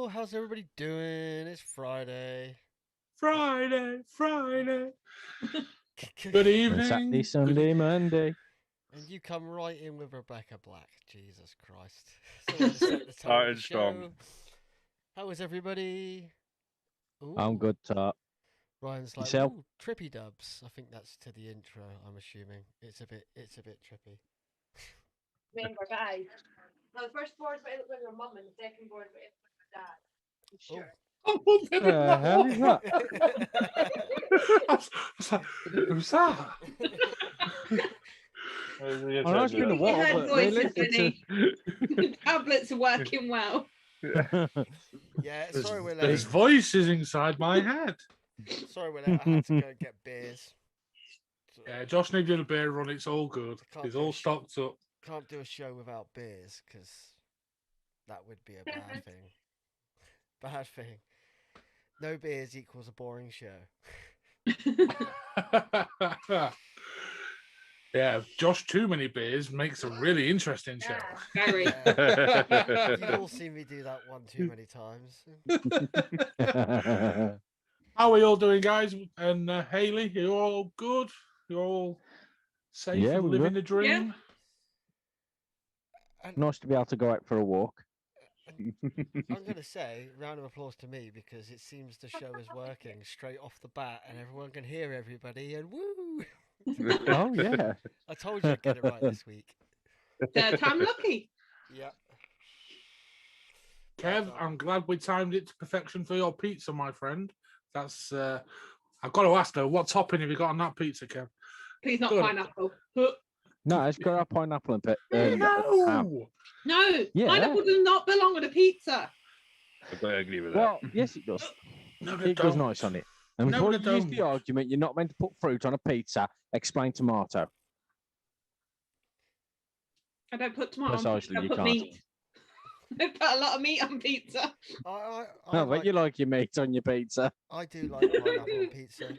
how's everybody doing? It's Friday. Friday. Good Good evening. Saturday, Sunday, Monday. And you come right in with Rebecca Black. Jesus Christ. So to set the tone of the show. How is everybody? Ooh. I'm good, Tart. Ryan's like, Yourself? ooh, trippy dubs. I think that's to the intro, I'm assuming. It's a bit trippy. Remember, guys. No, the first board's with your mum and the second board's with my dad. I'm sure. The hell is that? Who's that? I know it's been a while, heard but voices, really, Vinny. Tablets are working well. Yeah, sorry we're late. There's voices inside my head. Sorry we're late. I had to go and get beers. Yeah, Josh needed a beer run. It's all good. He's all stocked up. Can't do a show without beers because that would be a bad thing. Bad thing. No beers equals a boring show. Yeah, Josh, too many beers makes a really interesting show. Very. You've all seen me do that one too many times. How are we all doing, guys? And Hayley, you're all good? You're all safe Yeah, and we're living good. the dream? Nice to be able to go out for a walk. I'm going to say, round of applause to me, because it seems the show is working straight off the bat and everyone can hear everybody and woo! Oh, yeah. I told you I'd get it right this week. Third time lucky. Yeah. Kev, I'm glad we timed it to perfection for your pizza, my friend. That's I've got to ask though, what topping have you got on that pizza, Kev? Please not Good. pineapple. No, it's got a pineapple and ham. No! No, Yeah. pineapple does not belong on a pizza. I agree with Well, yes, it does. No, they It goes don't. nice on it. And No, before they you use the don't. argument, you're not meant to put fruit on a pizza, explain tomato. I don't put tomato on Precisely, pizza. I you put can't. meat. I put a lot of meat on pizza. I No, but you like your meat on your pizza. I do like pineapple on pizza.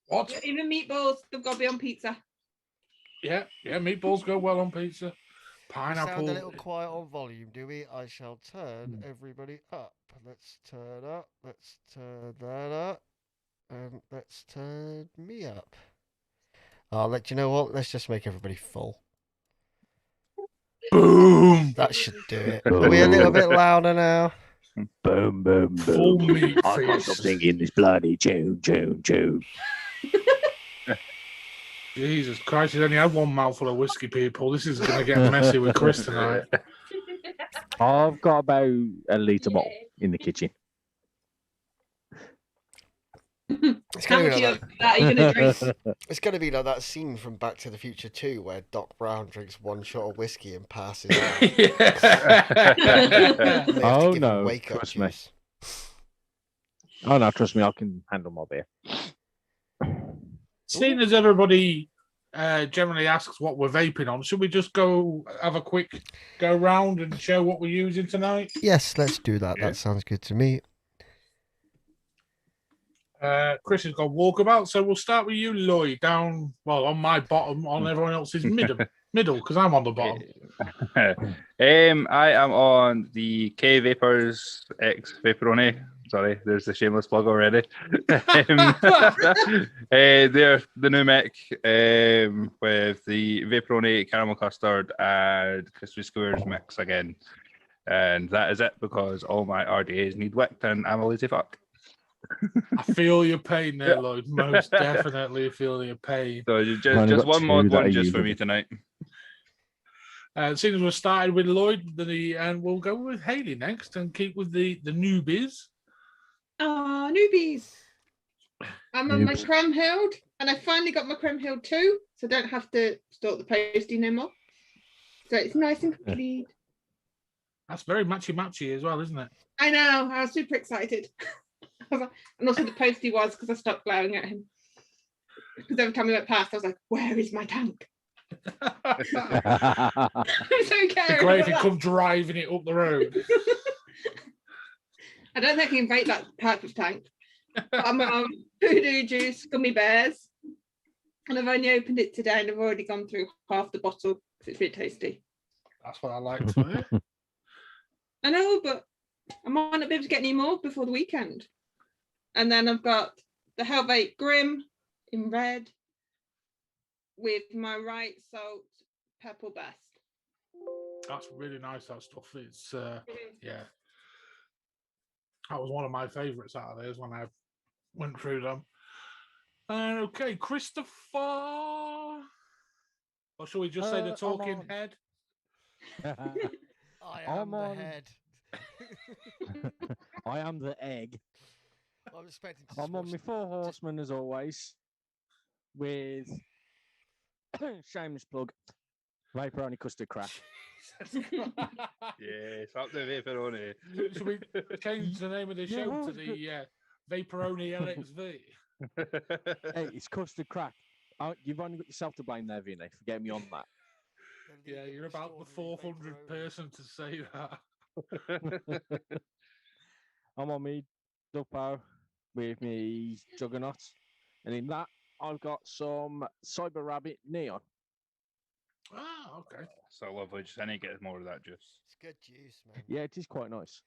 What? Yeah, even meatballs, they've got to be on pizza. Yeah, meatballs go well on pizza. We sound Pineapple. a little quiet on volume, do we? I shall turn everybody up. Let's turn up. Let's turn that up. And let's turn me up. I'll let you know what. Let's just make everybody full. Boom! That should do it. Are we a little bit louder now? Boom, boom, Full boom. meat I can't feast. stop singing this bloody tune. Jesus Christ, he's only had one mouthful of whiskey, people. This is going to get messy with Chris tonight. I've got about a litre bottle in the kitchen. It's How gonna much be like are you going to drink? It's going to be like that scene from Back to the Future 2 where Doc Brown drinks one shot of whiskey and passes out. They have to Oh, give him no, wake-up trust me. juice. Oh, no, trust me, I can handle my beer. Seeing as everybody generally asks what we're vaping on, should we just go have a quick go round and show what we're using tonight? Yes, let's do that. Yeah. That sounds good to me. Chris has got walkabout, so we'll start with you, Lloyd, down, well, on my bottom, on everyone else's middle, because I'm on the bottom. I am on the K Vapers X Vaporoni. Sorry, there's the shameless plug already. They're the new mech with the Vaporoni caramel custard and crispy squares mix again. And that is it because all my RDAs need wicked and I'm a lazy fuck. I feel your pain there, Lloyd. Most definitely feel your pain. So Only just got one two mod that one are just for me usable. tonight. Seeing as we're started with Lloyd, and we'll go with Hayley next and keep with the newbies. Oh, newbies. I'm on my Noobs. crumb held, and I finally got my crumb held too, so I don't have to stalk the postie no more. So it's nice and complete. That's very matchy as well, isn't it? I know, I was super excited. And also the postie was because I stopped glaring at him. Because every time we went past, I was like, where is my tank? I'm so It'd be caring. great if you come driving it up the road. I don't think I can vape that type of tank. But I'm on voodoo juice, gummy bears. And I've only opened it today and I've already gone through half the bottle because it's really tasty. That's what I like to hear. I know, but I might not be able to get any more before the weekend. And then I've got the Hellvape Grim in red with my right salt purple best. That's really nice, that stuff. It's, yeah. That was one of my favourite Saturdays when I went through them. Okay, Christopher. Or shall we just say the I'm talking on. head? I am I'm the on. head. I am the egg. I'm expecting to I'm on watch my four horsemen as always, with shameless plug, Vaporoni custard crack. Yes, up the Vaporoni. Should we change the name of the Yeah, show well, to the Vaporoni LXV? Hey, it's custard crack. You've only got yourself to blame there, Vinny, for getting me on that. the Yeah, League of you're about the Extraordinary 400th Vaporoni. person to say that. I'm on me Duppo with me Juggernaut, and in that I've got some Cyber Rabbit Neon. Ah, okay. So lovely. Just I need to get more of that juice. It's good juice, man. Yeah, it is quite nice.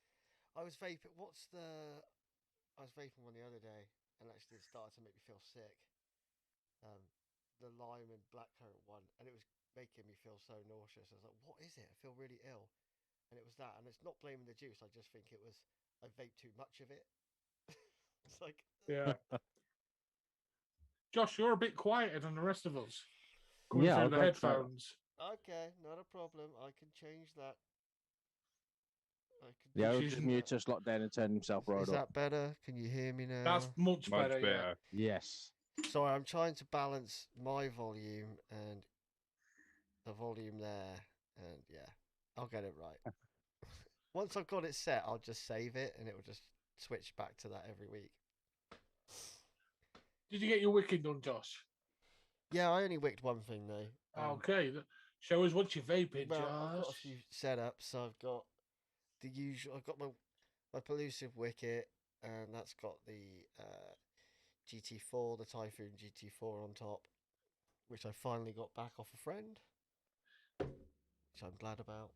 I was vaping. I was vaping one the other day, and actually it started to make me feel sick. The lime and blackcurrant one, and it was making me feel so nauseous. I was like, "What is it? I feel really ill," and it was that. And it's not blaming the juice. I just think it was I vaped too much of it. It's like, Yeah. Josh, you're a bit quieter than the rest of us. Going Yeah, through I'd the like to say that. headphones. okay, not a problem. I can change that. I can Yeah, he'll She's just n- mute us lot down and turn himself right Is up. that better? Can you hear me now? That's much Much better. better. Yes. Sorry, I'm trying to balance my volume and the volume there, and yeah, I'll get it right. Once I've got it set, I'll just save it, and it will just switch back to that every week. Did you get your wicking done, Josh? Yeah, I only wicked one thing though. Okay. Show us what you're vaping, Well, Josh. I've got a few setups. So I've got the usual. I've got my Pellusive Wicket, and that's got the GT4, the Typhoon GT4 on top, which I finally got back off a friend, which I'm glad about.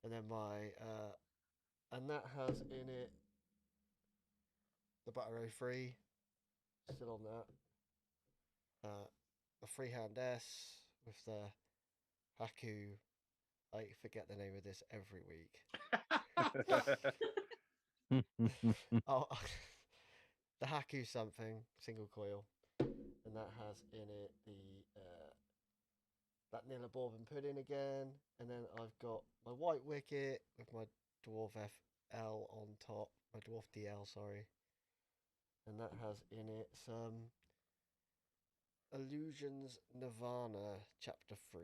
And then and that has in it the Butter 03, still on that. The Freehand S with the Haku. I forget the name of this every week. Oh, the Haku something single coil, and that has in it the that Nilla Bourbon pudding again, and then I've got my White Wicket with my Dwarf FL on top, my Dwarf DL, sorry, and that has in it some Illusions Nirvana Chapter 3,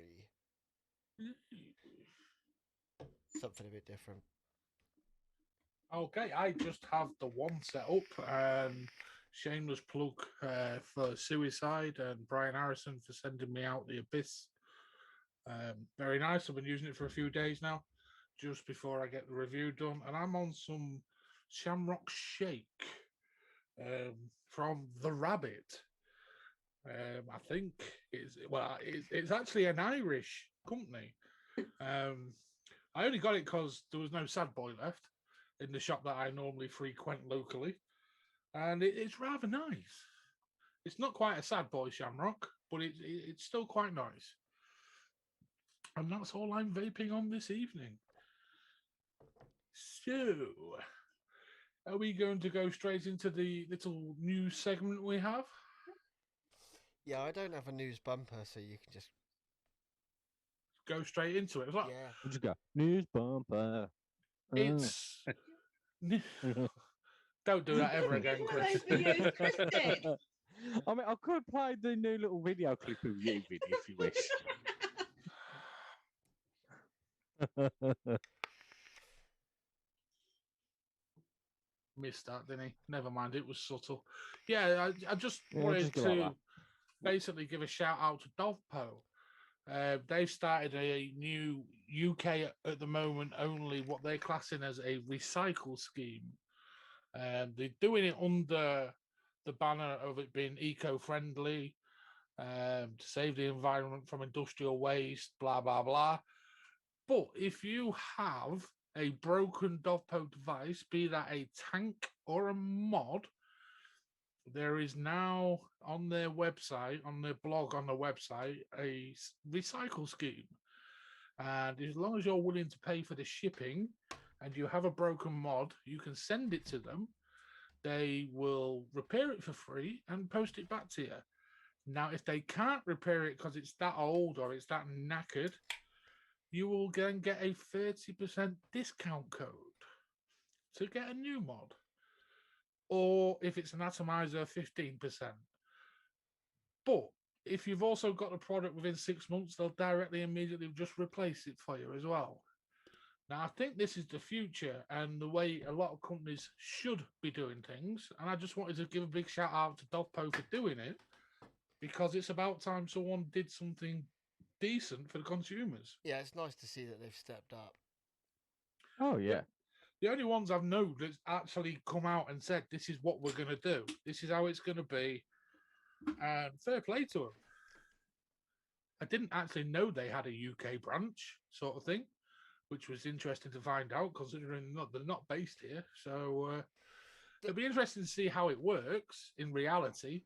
something a bit different. Okay, I just have the one set up, and shameless plug for Suicide and Brian Harrison for sending me out the Abyss. Very nice. I've been using it for a few days now, just before I get the review done, and I'm on some Shamrock Shake from The Rabbit. I think it's actually an Irish company. I only got it because there was no Sad Boy left in the shop that I normally frequent locally, and it's rather nice. It's not quite a Sad Boy Shamrock, but it's still quite nice. And that's all I'm vaping on this evening. So, are we going to go straight into the little news segment we have? Yeah, I don't have a news bumper, so you can just Go straight into it. yeah. Where'd you go? News bumper. It's don't do that ever again, One of Chris. those videos Chris did. I mean, I could play the new little video clip of you, Vinny, if you wish. Missed that, didn't he? Never mind, it was subtle. Yeah, I just Yeah, wanted just go like to that. basically give a shout out to Dovpo. They've started a new UK at the moment only what they're classing as a recycle scheme. They're doing it under the banner of it being eco-friendly, to save the environment from industrial waste, blah blah blah. But if you have a broken Dovpo device, be that a tank or a mod, there is now on their website, on their blog, on the website, a recycle scheme. And as long as you're willing to pay for the shipping and you have a broken mod, you can send it to them. They will repair it for free and post it back to you. Now, if they can't repair it because it's that old or it's that knackered, you will then get a 30% discount code to get a new mod. Or if it's an atomizer, 15%. But if you've also got the product within 6 months, they'll directly, immediately just replace it for you as well. Now, I think this is the future and the way a lot of companies should be doing things. And I just wanted to give a big shout out to Dovpo for doing it, because it's about time someone did something decent for the consumers. Yeah, it's nice to see that they've stepped up. Oh yeah. The only ones I've known that's actually come out and said, this is what we're going to do. This is how it's going to be. And fair play to them. I didn't actually know they had a UK branch sort of thing, which was interesting to find out, considering they're not based here. So it'll be interesting to see how it works in reality.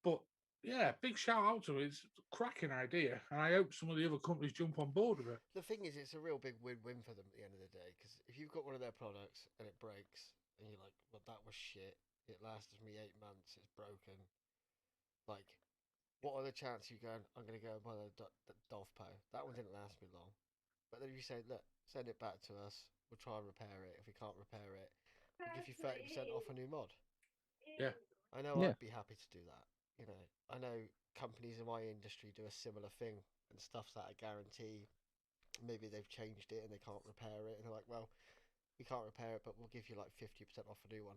But yeah, big shout out to it. It's a cracking idea. And I hope some of the other companies jump on board with it. The thing is, it's a real big win-win for them at the end of the day, because if you've got one of their products and it breaks, and you're like, well, that was shit. It lasted me 8 months. It's broken. Like, what are the chances you going, I'm going to go and buy the Dovpo? That one didn't last me long. But then if you say, look, send it back to us. We'll try and repair it. If we can't repair it, we'll give you 30% off a new mod. Yeah. I know I'd be happy to do that. You know, I know companies in my industry do a similar thing and stuff's at a guarantee. Maybe they've changed it and they can't repair it. And they're like, well, we can't repair it, but we'll give you like 50% off a new one.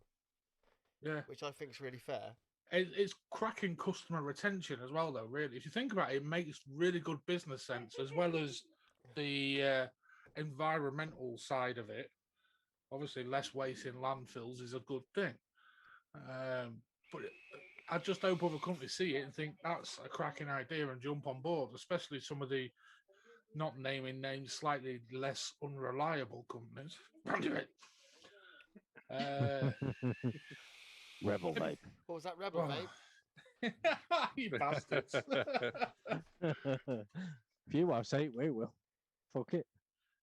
Yeah. Which I think is really fair. It's cracking customer retention as well, though, really. If you think about it, it makes really good business sense, as well as the environmental side of it. Obviously, less waste in landfills is a good thing. But I just hope other companies see it and think that's a cracking idea and jump on board, especially some of the, not naming names, slightly less unreliable companies. Rebel vape. What was that, Rebel Vape? You bastards. If you want to say it, we will. Fuck it.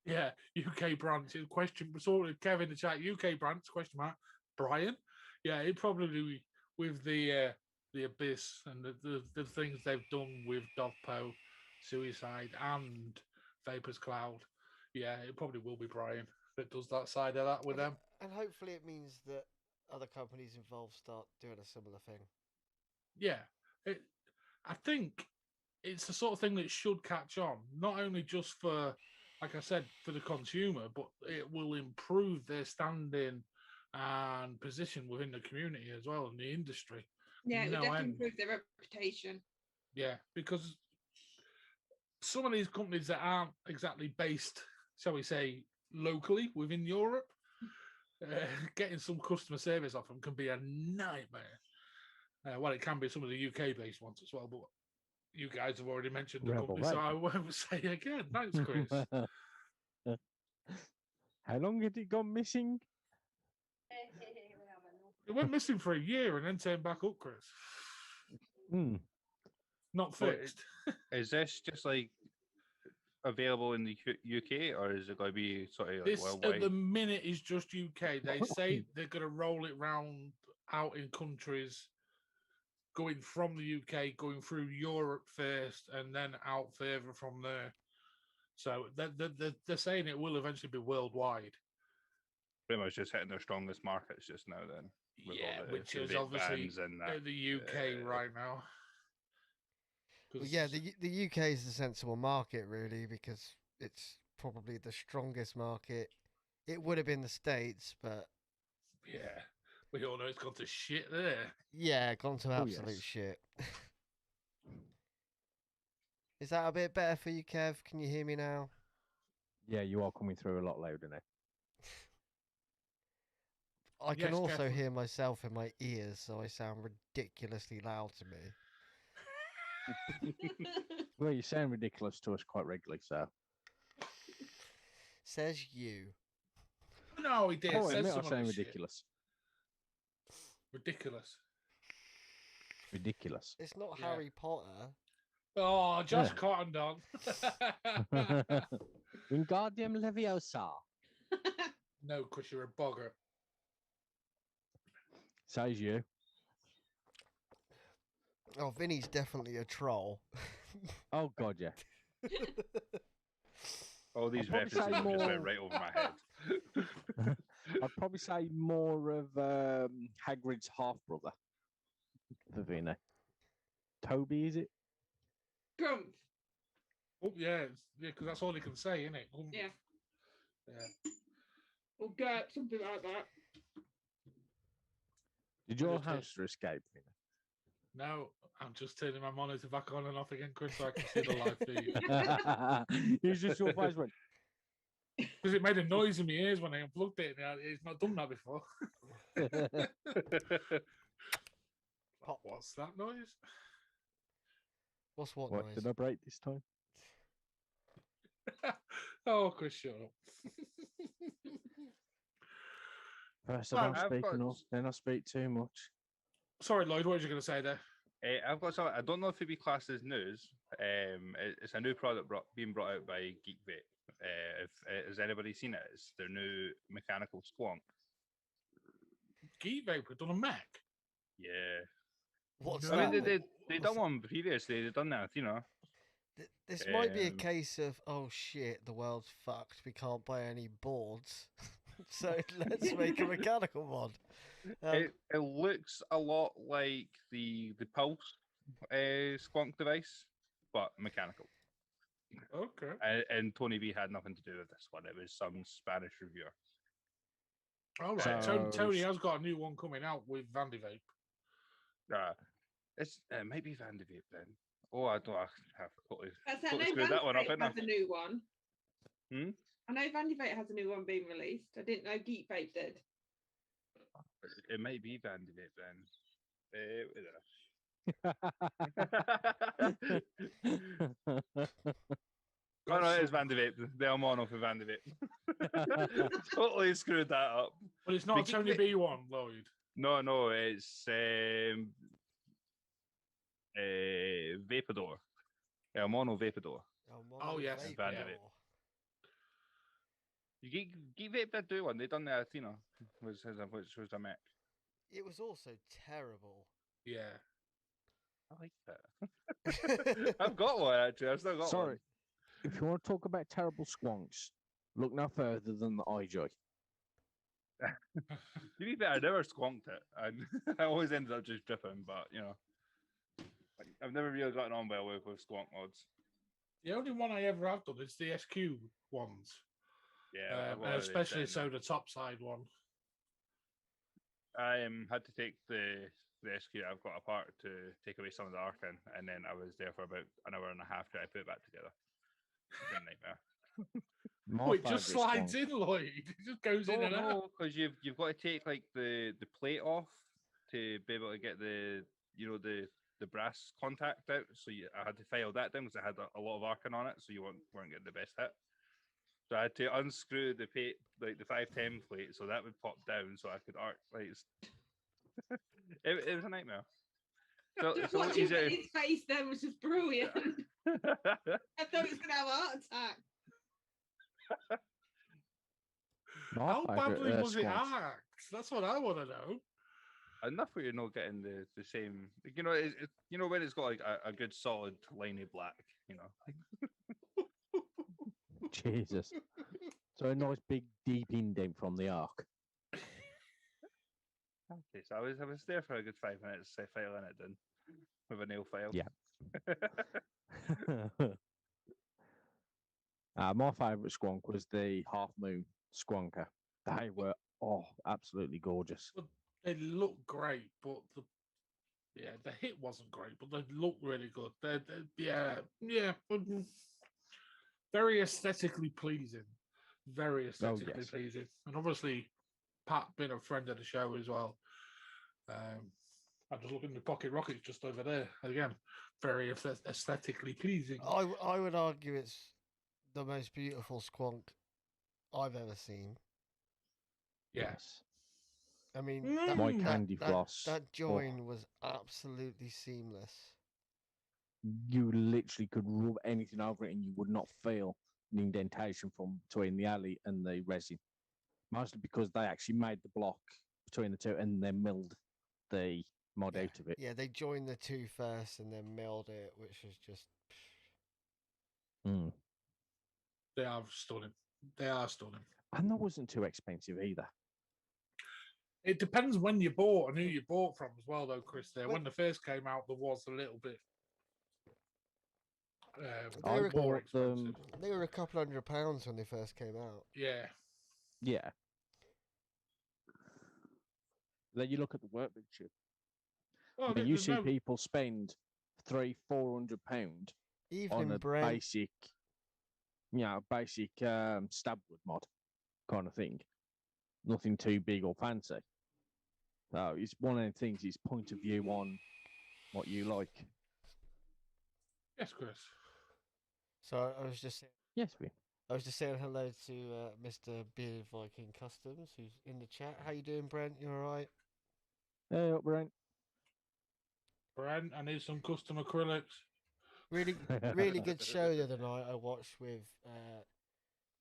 Yeah, UK branch. Question sorted. Kevin in the chat. UK branch? Question mark. Brian. Yeah, it probably with the Abyss and the things they've done with Dovpo, Suicide, and Vapers Cloud. Yeah, it probably will be Brian that does that side of that with them. And hopefully it means that other companies involved start doing a similar thing. Yeah, I think it's the sort of thing that should catch on, not only just for, like I said, for the consumer, but it will improve their standing and position within the community as well in the industry. Yeah, it would definitely improve their reputation. Yeah, because some of these companies that aren't exactly based, shall we say, locally within Europe, getting some customer service off them can be a nightmare. Well, it can be some of the UK-based ones as well, but you guys have already mentioned the company, so I won't say again. Thanks, Chris. How long had it gone missing? It went missing for a year and then turned back up, Chris. Not fixed. Is this just like available in the UK, or is it going to be sort of like This worldwide? at the minute is just UK. They say they're going to roll it round out in countries, going from the UK, going through Europe first, and then out further from there. So they're saying it will eventually be worldwide. Pretty much just hitting their strongest markets just now, then. Yeah, all the which is vape obviously bans and that. the UK right now. Well, yeah, the UK is the sensible market, really, because it's probably the strongest market. It would have been the States, but... Yeah, we all know it's gone to shit there. Yeah, gone to absolute shit. Is that a bit better for you, Kev? Can you hear me now? Yeah, you are coming through a lot louder now. I can Yes, also Kev. hear myself in my ears, so I sound ridiculously loud to me. Well, you sound ridiculous to us quite regularly, so. Says you. No, he did. Oh, Said admit some I'm of saying this shit. ridiculous. Ridiculous. Ridiculous. It's not Yeah. Harry Potter. Oh, Josh Yeah. Cotton on. Wingardium Leviosa. No, because you're a bugger. Says you. Oh, Vinny's definitely a troll. Oh God, yeah. All these probably references say have just went more- right over my head. I'd probably say more of Hagrid's half brother. For Vinny. Toby, is it? Grumph. Oh, yeah, because that's all he can say, isn't it? Yeah. Yeah. Or Gert, something like that. Did your Just a- hamster escape? Vinny? No, I'm just turning my monitor back on and off again, Chris, so I can see the live feed. It's just your face went. Because it made a noise in my ears when I unplugged it. And it's not done that before. Pop. What's that noise? What's what What noise? did I break this time? Oh, Chris, shut up. First I Well, don't I've speak got- enough, then I speak too much. Sorry, Lloyd, what was you going to say there? I've got something. I don't know if it'd be classed as news. It's a new product being brought out by Geek Vape. If has anybody seen it? It's their new mechanical squonk. Geek Vapor done a Mac. Yeah, What's No. I mean that? they What's done that? one previously. They've done that, you know. This might be a Um, case of, oh shit, the world's fucked. We can't buy any boards, so let's make a mechanical one. It looks a lot like the Pulse squonk device, but mechanical. Okay. And Tony B had nothing to do with this one. It was some Spanish reviewer. All right. So- Tony has got a new one coming out with Vandy Vape. It might be Van de Vape then. Oh, I don't. I have totally, I totally know screwed that one up, Vandy haven't I? has a new one. Hmm? I know Vandy Vape has a new one being released. I didn't know Geek Vape did. It might be Van de Vape then. Oh no, it is Van de Vape. The Almono for Van de Vape. Totally screwed that up. But it's not a Geek Tony Vape- B one, Lloyd. No, it's Vapador. Almono Vapador. Oh, yes, Vapor. Van de Vape. Geek Vape did do one. They done the Athena, which was a Mac. It was also terrible. Yeah. I like that. I've got one actually. I've still got Sorry. If you want to talk about terrible squonks, look no further than the iJoy. one. To be fair, I never squonked it. I always ended up just dripping, but you know, I've never really gotten on well with squonk mods. The only one I ever have done is the SQ ones. Yeah, I've got And one of these especially sitting so the top side one. I had to take the SQ I've got apart to take away some of the arc in, and then I was there for about an hour and a half trying to put it back together. It's been a nightmare. My Oh, it just favourite slides squonk- in, Lloyd. It just goes in and out. No, because you've got to take like the plate off to be able to get the brass contact out. So I had to file that down because it had a lot of arcing on it, so you weren't getting the best hit. So I had to unscrew the plate, like the 510 plate, so that would pop down, so I could arc. Like it was a nightmare. So Just it's a lot watching easier. his face then was just brilliant. I thought he was going to have a heart attack. My How favourite, badly was it squonks. hacked? That's what I want to know. Enough where you're not getting the same. You know, when it's got like a good solid liney black. You know. Jesus. So a nice big deep indent from the arc. Okay, so I was there for a good 5 minutes, filing it in with a nail file. Yeah. My favourite squonk was the Half Moon squonker. They were absolutely gorgeous. They look great, but the hit wasn't great, but they look really good. Very aesthetically pleasing. Very aesthetically yes. pleasing. And obviously, Pat being a friend of the show as well. I'm just looking at the pocket rockets just over there. Again, very aesthetically pleasing. I would argue it's the most beautiful squonk I've ever seen. Yeah. Yes. I mean, Mm. My Mm. candy floss. that join was absolutely seamless. You literally could rub anything over it and you would not feel an indentation from between the alley and the resin. Mostly because they actually made the block between the two and then milled the mod out of it. Yeah, they joined the two first and then milled it, which was just. Mm. They are stunning. They are stunning. And that wasn't too expensive either. It depends when you bought and who you bought from as well, though, Chris. There, Well- when they first came out, there was a little bit They were more bought them- expensive. They were a couple £100 when they first came out. Yeah, Yeah. Then you look at the workmanship. well, I mean, you there's see no- people spend £300-400 Even on in a Brent, basic, stab wood mod kind of thing. Nothing too big or fancy. So it's one of the things. It's point of view on what you like. Yes, Chris. so I was just Yes, we. I was just saying hello to Mr. Beard Viking Customs, who's in the chat. How you doing, Brent? You all right? Hey, up, Brent. Brent, I need some custom acrylics. Really, really good show the other night. I watched with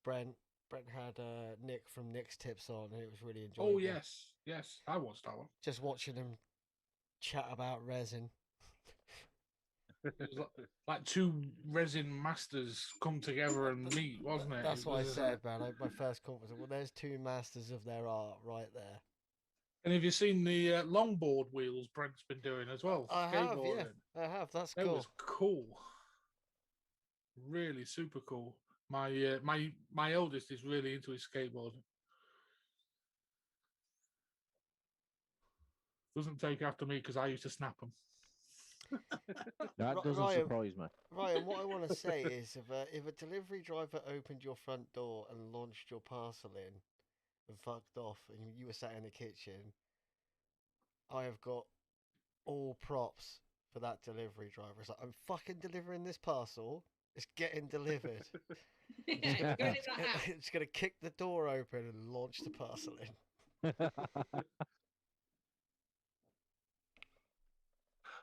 Brent. Brent had Nick from Nick's Tips on, and it was really enjoyable. Oh yes, yes, I watched that one. Just watching him chat about resin. It was like two resin masters come together and meet, wasn't it? That's It what I was, said, man. My first comment was, well, there's two masters of their art right there. And have you seen the longboard wheels Brent's been doing as well? I have, yeah. Skateboarding. I have. That's That cool. was cool. Really super cool. My eldest is really into his skateboarding. Doesn't take after me because I used to snap them. That Ri- doesn't Ryan- surprise me. Ryan, what I want to say is if a delivery driver opened your front door and launched your parcel in and fucked off and you were sat in the kitchen, I have got all props for that delivery driver. It's like, I'm fucking delivering this parcel. It's getting delivered. Yeah, it's going in that house. It's going to kick the door open and launch the parcel in.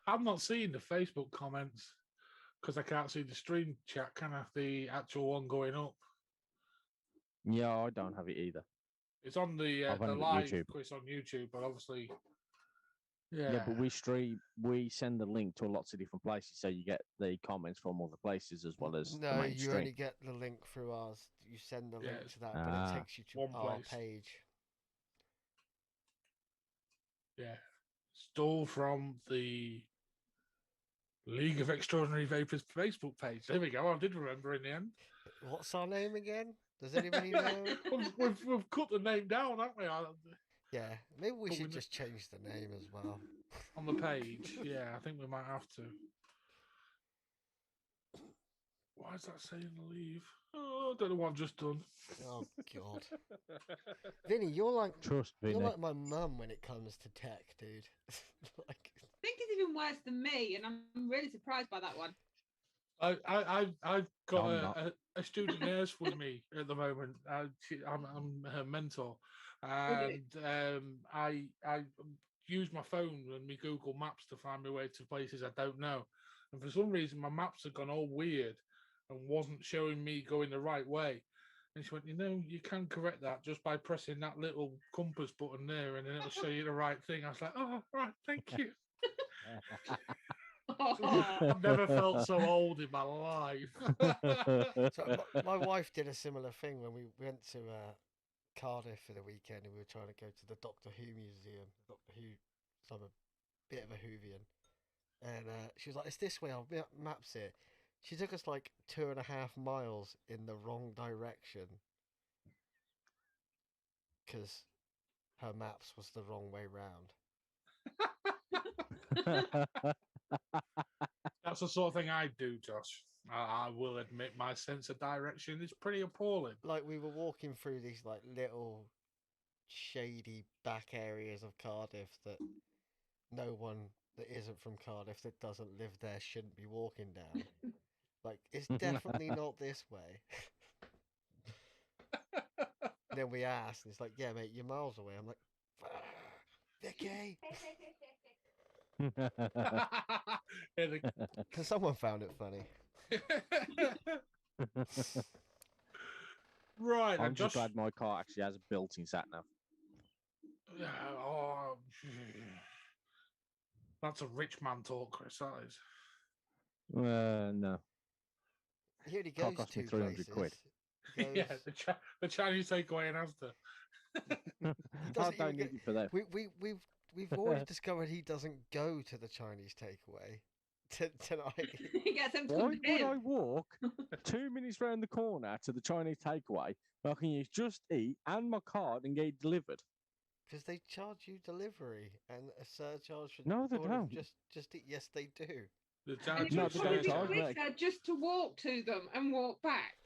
I'm not seeing the Facebook comments because I can't see the stream chat, can I? The actual one going up. Yeah, I don't have it either. It's on the I've only got live YouTube. quiz on YouTube, but obviously, Yeah, but we send the link to lots of different places, so you get the comments from other places as well as the No, main you stream. only get the link through ours. You send the link Yeah, to that, but Ah. it takes you to One our place. page. Yeah, stole from the League of Extraordinary Vapers Facebook page. There we go. I did remember in the end. What's our name again? Does anybody know? we've cut the name down, haven't we? Yeah, maybe we But should we- just change the name as well. On the page. Yeah, I think we might have to. Why is that saying leave? Oh, I don't know what I've just done. Oh God, Vinny, you're like Trust me, you're like my mum when it comes to tech, dude. Like, I think it's even worse than me, and I'm really surprised by that one. I've got I'm not. a student nurse with me at the moment. I'm her mentor, Really? and I use my phone and my Google Maps to find my way to places I don't know. And for some reason, my maps have gone all weird and wasn't showing me going the right way. And she went, you can correct that just by pressing that little compass button there, and then it'll show you the right thing. I was like, oh, right, thank you. I've never felt so old in my life. so my wife did a similar thing when we went to Cardiff for the weekend, and we were trying to go to the Doctor Who museum. Doctor Who, so I'm a bit of a Whovian, and she was like, "It's this way." I'll maps it. She took us like 2.5 miles in the wrong direction because her maps was the wrong way round. That's the sort of thing I do, Josh. I will admit my sense of direction is pretty appalling. Like we were walking through these like little shady back areas of Cardiff that no one that isn't from Cardiff that doesn't live there shouldn't be walking down. Like it's definitely not this way. Then we asked, and it's like, yeah, mate, you're miles away. I'm like, Vicky, Yeah, the- because someone found it funny. right, I'm and just Josh. glad my car actually has a built-in sat nav. Yeah, oh, that's a rich man talk, Chris. That is. No, He only Car goes cost me 2 300 places. quid. He Yeah, goes- the Chinese takeaway in Asda. I doesn't don't even need get- it for that. we've already discovered he doesn't go to the Chinese takeaway tonight. He gets them to Why come to would him. I walk 2 minutes round the corner to the Chinese takeaway where I can use Just Eat and my card and get it delivered? Because they charge you delivery and a surcharge for No, they order of don't. just eat. Yes, they do. The And it No, would they probably don't be charge me. quicker just to walk to them and walk back.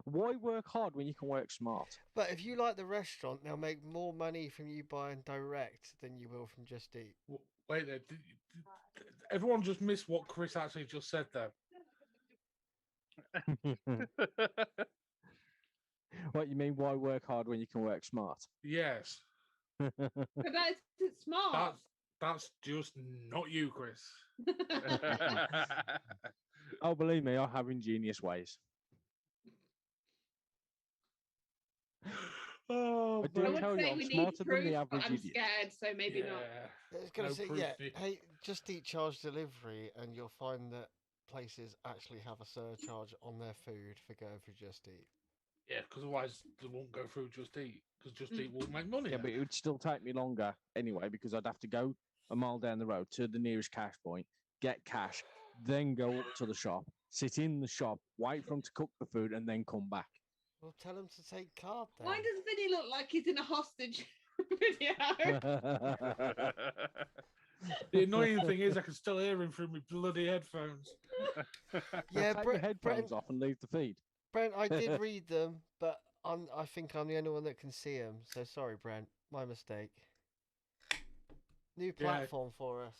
Why work hard when you can work smart? But if you like the restaurant, they'll make more money from you buying direct than you will from Just Eat. Wait there. Everyone just missed what Chris actually just said there. What you mean? Why work hard when you can work smart? Yes, But it's smart. that's just not you, Chris. Oh, believe me, I have ingenious ways. Oh, I do I bro. would tell you, say I'm we need smarter than the proof, but average I'm idiot. scared, so maybe not. I was going to No say, proof, yeah, Nick. hey, Just Eat charge delivery, and you'll find that places actually have a surcharge on their food for going for Just Eat. Yeah, because otherwise they won't go through Just Eat. Because Just Mm. Eat won't make money. Yeah, but it would still take me longer anyway because I'd have to go a mile down the road to the nearest cash point, get cash, then go up to the shop, sit in the shop, wait for them to cook the food, and then come back. Well, tell them to take card then. Why does Vinny look like he's in a hostage video? The annoying thing is I can still hear him through my bloody headphones. Yeah, Take your Brent, headphones off and leave the feed. Brent, I did read them, but I think I'm the only one that can see them. So sorry, Brent. My mistake. New Yeah. platform for us.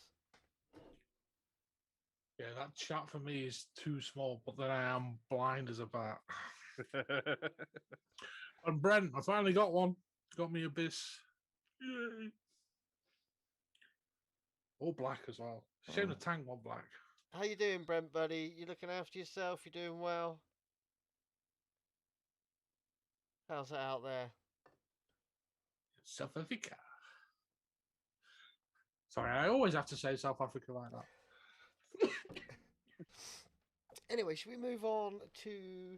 Yeah, that chat for me is too small, but then I am blind as a bat. And Brent, I finally got one. Got me Abyss. Yay. All black as well. Shame the tank one black. How you doing, Brent, buddy? You looking after yourself? You doing well? How's it out there? South Africa. Sorry, I always have to say South Africa like that. Anyway, should we move on to?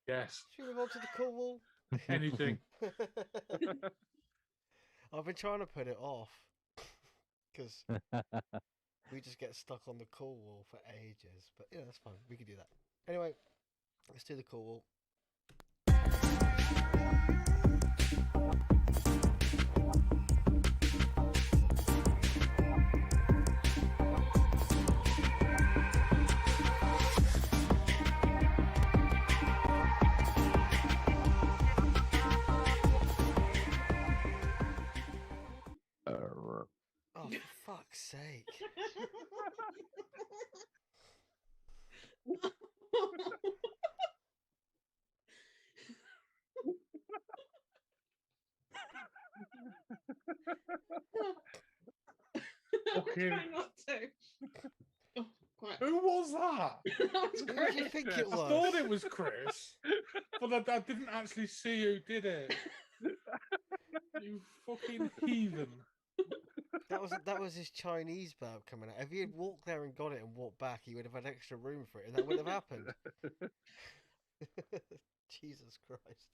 Yes, Should we move on to the Cornwall? anything. I've been trying to put it off because we just get stuck on the Cornwall for ages. But yeah, that's fine. We can do that. Anyway, let's do the Cornwall. Oh, for fuck's sake. I'm Okay. trying not to. Oh, quiet. Who was that? That was Who do great. you think it I was? thought it was Chris, but I didn't actually see who did it. You fucking heathen. That was his Chinese burp coming out. If he had walked there and got it and walked back, he would have had extra room for it, and that wouldn't have happened. Jesus Christ!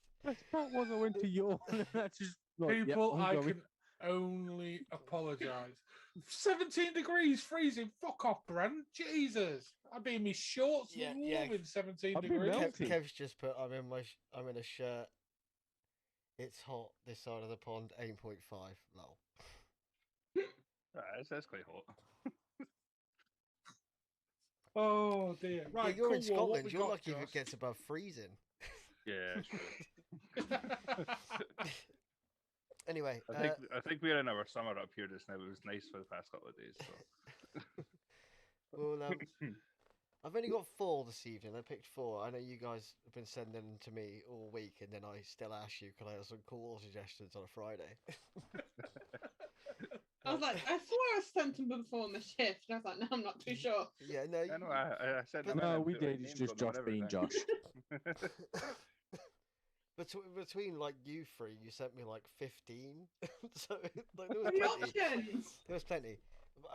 That was I went to yawn. That's just like, yep, People, I'm I going. can only apologise. 17 degrees freezing. Fuck off, Brent. Jesus. I'd be in my shorts Yeah, warm yeah. in 17 I'd be degrees. melting. Kev's just put. I'm in a shirt. It's hot this side of the pond. 8.5. Lol. That's quite hot. Oh dear. Yeah, Right, you're in cool. What Scotland. we You're got, lucky if Josh? it gets above freezing. Yeah, true. Anyway, I think we're in our summer up here just now. It was nice for the past couple of days. So. well, I've only got 4 this evening. I picked 4. I know you guys have been sending them to me all week, and then I still ask you, can I have some cool suggestions on a Friday? I was like, I swore I sent them before my shift. And I was like, no, I'm not too sure. Yeah, no. I know. I said But- them in No, and we put, like, did. It's names just on them Josh and being everything. Josh. Between like you 3, you sent me like 15. So like, there was The plenty. options. There was plenty,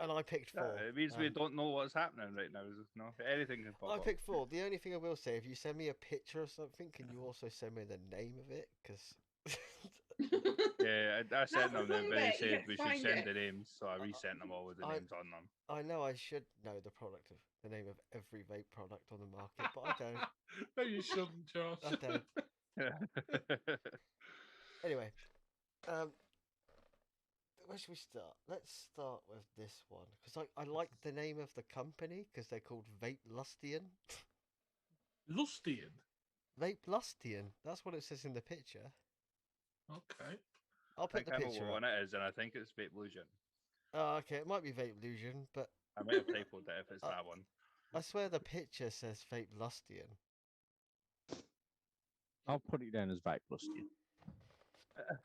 and I picked 4. Yeah, it means we Um, don't know what's happening right now. No, anything can pop I up. picked 4. The only thing I will say, if you send me a picture of something, can you also send me the name of it? Because Yeah, I sent That's them the them, fun but he bit, you said get to we should find send it. the names, so I resent them all with the I- names on them. I know I should know the product of the name of every vape product on the market, but I don't. No, you shouldn't, Josh. I don't. Anyway, where should we start? Let's start with this one because I like the name of the company because they're called Vape Lustian. Lustian. Vape Lustian. That's what it says in the picture. Okay. I'll I put think the I know picture what up. one it is, and I think it's Vape Illusion. Oh, okay, it might be Vape Illusion, but I might have typoed it if it's that one. I swear the picture says Vape Lustian. I'll put it down as Vape Lustian.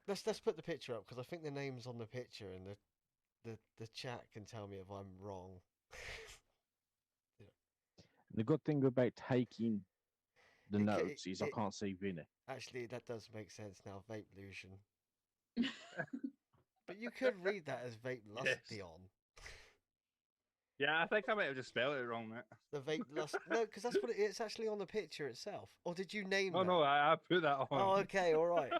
Let's put the picture up because I think the name's on the picture and the chat can tell me if I'm wrong. The good thing about taking the It ca- notes is I it- can't see Vinny. Actually, that does make sense now. Vape Illusion. But you could read that as Vape Yes. Lustion. Yeah, I think I might have just spelled it wrong, mate. The Vape Lust. No, because that's what it's actually on the picture itself. Or did you name No, that? no, I put that on. Oh, okay, all right.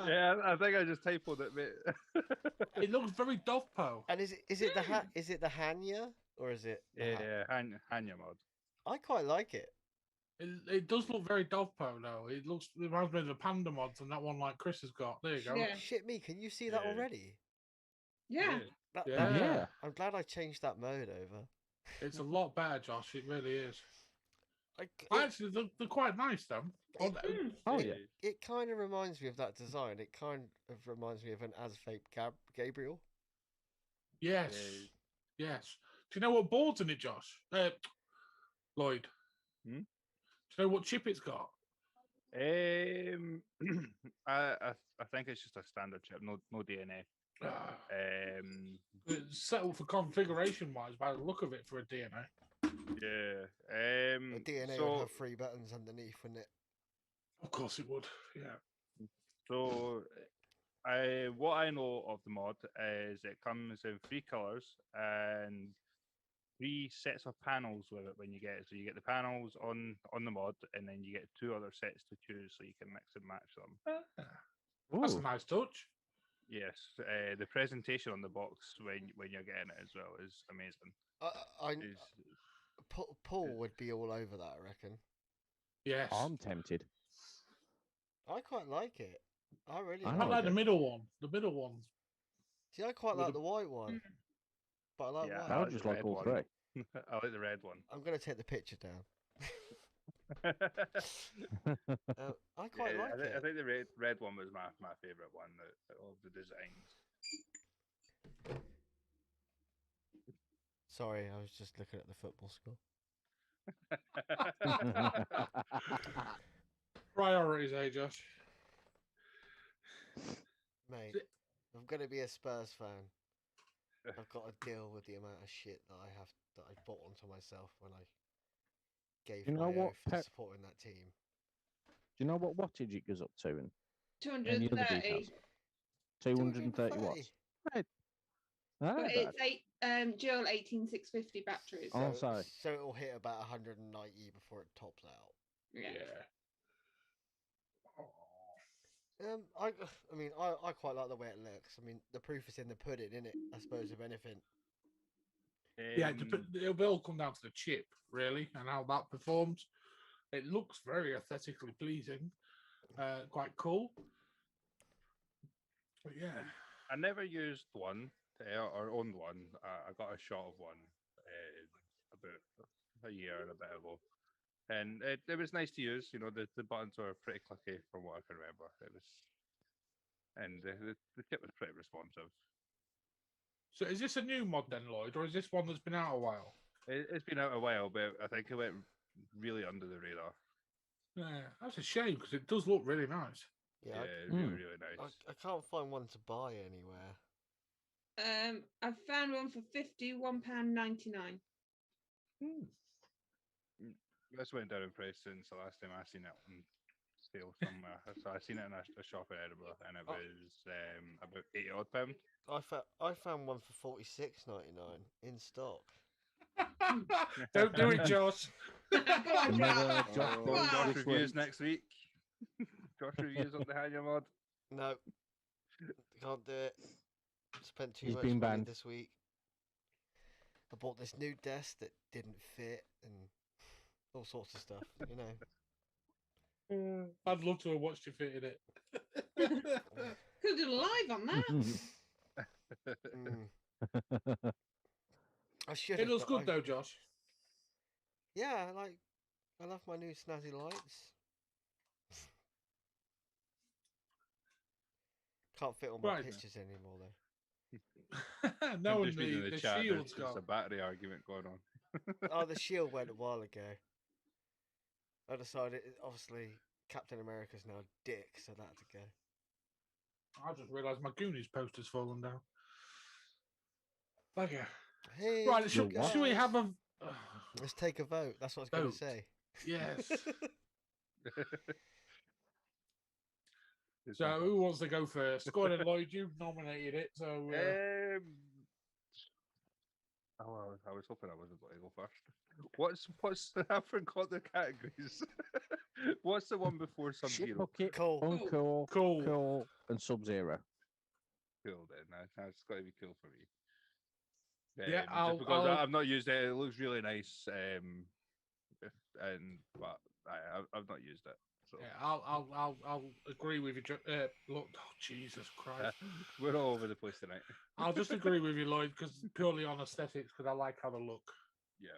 Yeah, I think I just typoed it, mate. It looks very Dovpo. And is it the Hanya or is it? The Yeah, Hanya mod. I quite like it. It does look very Dovpo though. It reminds me of the Panda mods and that one like Chris has got. There you go. Yeah. Shit me, can you see that Yeah. already? Yeah. Yeah. I'm glad I changed that mode over. It's a lot better, Josh. It really is. Like, Actually, they're quite nice though. Oh yeah. it kind of reminds me of that design. It kind of reminds me of an Asvape Gabriel. Yes. Yes. Do you know what board's in it, Josh? Lloyd. Hmm? Do you know what chip it's got? I think it's just a standard chip, no DNA. It's settled for configuration wise by the look of it for a DNA. Yeah. The DNA would So have 3 buttons underneath, wouldn't it? Of course it would. Yeah. So, what I know of the mod is it comes in 3 colors and 3 sets of panels with it when you get it. So you get the panels on the mod, and then you get 2 other sets to choose, so you can mix and match them. That's a Ooh. nice touch. Yes, the presentation on the box when you're getting it as well is amazing. Paul would be all over that, I reckon. Yes. I'm tempted. I quite like it. I really I I like like it. the middle one. The middle one. See, I quite with like the- the white one, but I like Yeah, white. I I would like just the like red all one. 3. I like the red one. I'm gonna take the picture down. I quite like I it. think the red one was my favorite one of the designs. Sorry, I was just looking at the football score. Priorities, eh, Josh? Mate, if I'm gonna be a Spurs fan, I've got to deal with the amount of shit that I bought onto myself when I gave You know my what, oath to Pep? supporting that team. Do you know what wattage it goes up to and any other 230. details? 230 watts. Right. Ah, But bad. it's dual 18650 batteries. Oh, So, sorry. so it'll hit about 190 before it tops out. Yeah. I mean, I quite like the way it looks. I mean, the proof is in the pudding, isn't it? I suppose, if anything. Yeah, it'll all come down to the chip, really, and how that performs. It looks very aesthetically pleasing, quite cool. But yeah, I never used one or owned one. I got a shot of one about a year and a bit ago, and it was nice to use. You know, the buttons were pretty clicky from what I can remember. It was, and the chip was pretty responsive. So is this a new mod then, Lloyd, or is this one that's been out a while? It's been out a while, but I think it went really under the radar. Yeah, that's a shame because it does look really nice. Yeah, Yeah, really nice. I can't find one to buy anywhere. I found one for £51.99. This went down in price since the last time I seen it on sale somewhere. So I seen it in a shop in Edinburgh, and it was about £80 odd. I found one for £46.99 in stock. Don't do it, Josh. Go on, Another Josh. Josh Oh, Bolt Wow. Josh this reviews week. next week. Josh reviews on the Hanya mod. No, can't do it. Spent too He's much been money banned. this week. I bought this new desk that didn't fit and all sorts of stuff, you know. I'd love to have watched you fit in it. Could do live on that. Mm. I should. It looks good though, Josh. Yeah, I love my new snazzy lights. Can't fit all my Right. pictures anymore though. No, I'm and just reading the chat. shield's There's a gone. battery argument going on. Oh, the shield went a while ago. I decided, obviously, Captain America's now a dick, so that had to go. I just realised my Goonies poster's fallen down. Thank you. Hey, Right, should we have a Let's take a vote. That's what I was going Vote. to say. yes? It's So not who wants to go first? Go on, then, Lloyd. You nominated it, so bad. I was hoping I wasn't going to go first. What's I forgot the categories. What's the one before Ship Sub-Zero? bucket, Cool. uncool, cool. cool, and Sub-Zero. Cool then. That's got to be cool for me. Yeah, just because I've not used it. It looks really nice. But I've not used it. So Yeah, I'll agree with you. Look, oh, Jesus Christ! we're all over the place tonight. I'll just agree with you, Lloyd, because purely on aesthetics, because I like how they look. Yeah.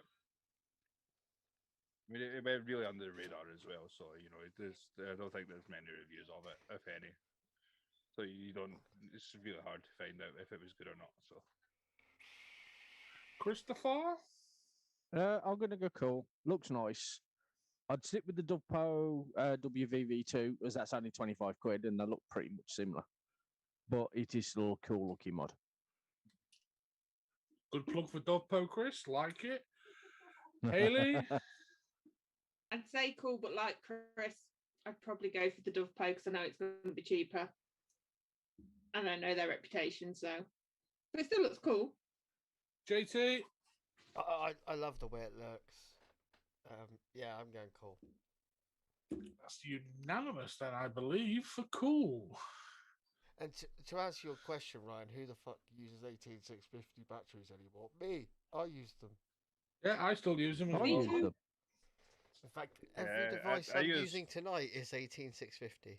I mean, it went really under the radar as well. So I don't think there's many reviews of it, if any. So you don't. It's really hard to find out if it was good or not. So. Christopher? I'm gonna go cool. Looks nice. I'd stick with the Dubpo WVV2 as that's only 25 quid and they look pretty much similar. But it is still a cool looking mod. Good plug for Dogpo, Chris. Like it. Hayley? I'd say cool, but like Chris, I'd probably go for the Dove Poke because I know it's going to be cheaper. And I know their reputation, so. But it still looks cool. JT? I love the way it looks. Yeah, I'm going cool. That's unanimous then, I believe, for cool. And to answer your question, Ryan, who the fuck uses 18650 batteries anymore? Me. I use them. Yeah, I still use them as I well. use them. In fact, every Yeah, device I I'm use- using tonight is 18650.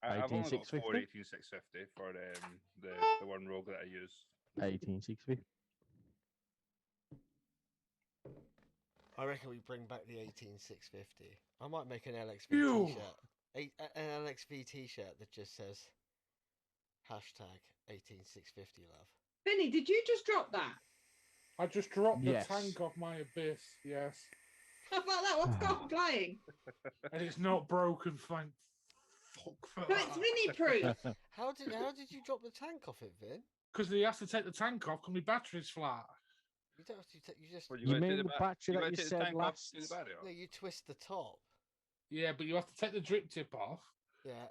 I've only got 18650? four 18650 for the one Rogue that I use. 18650. I reckon we bring back the 18650. I might make an LXV Phew. t-shirt. An LXV t-shirt that just says hashtag 18650 love. Vinny, did you just drop that? I just dropped Yes. the tank off my abyss, yes. How about that? What's gone flying? And it's not broken, thank fuck for No, it's that. Vinny proof. How did you drop the tank off it, Vin? Because he has to take the tank off because my battery's flat. You don't have to. You just Well, You gotta take mean the ba- battery that gotta you take the said tank off last- to the battery off? no. You twist the top. Yeah, but you have to take the drip tip off, Yeah.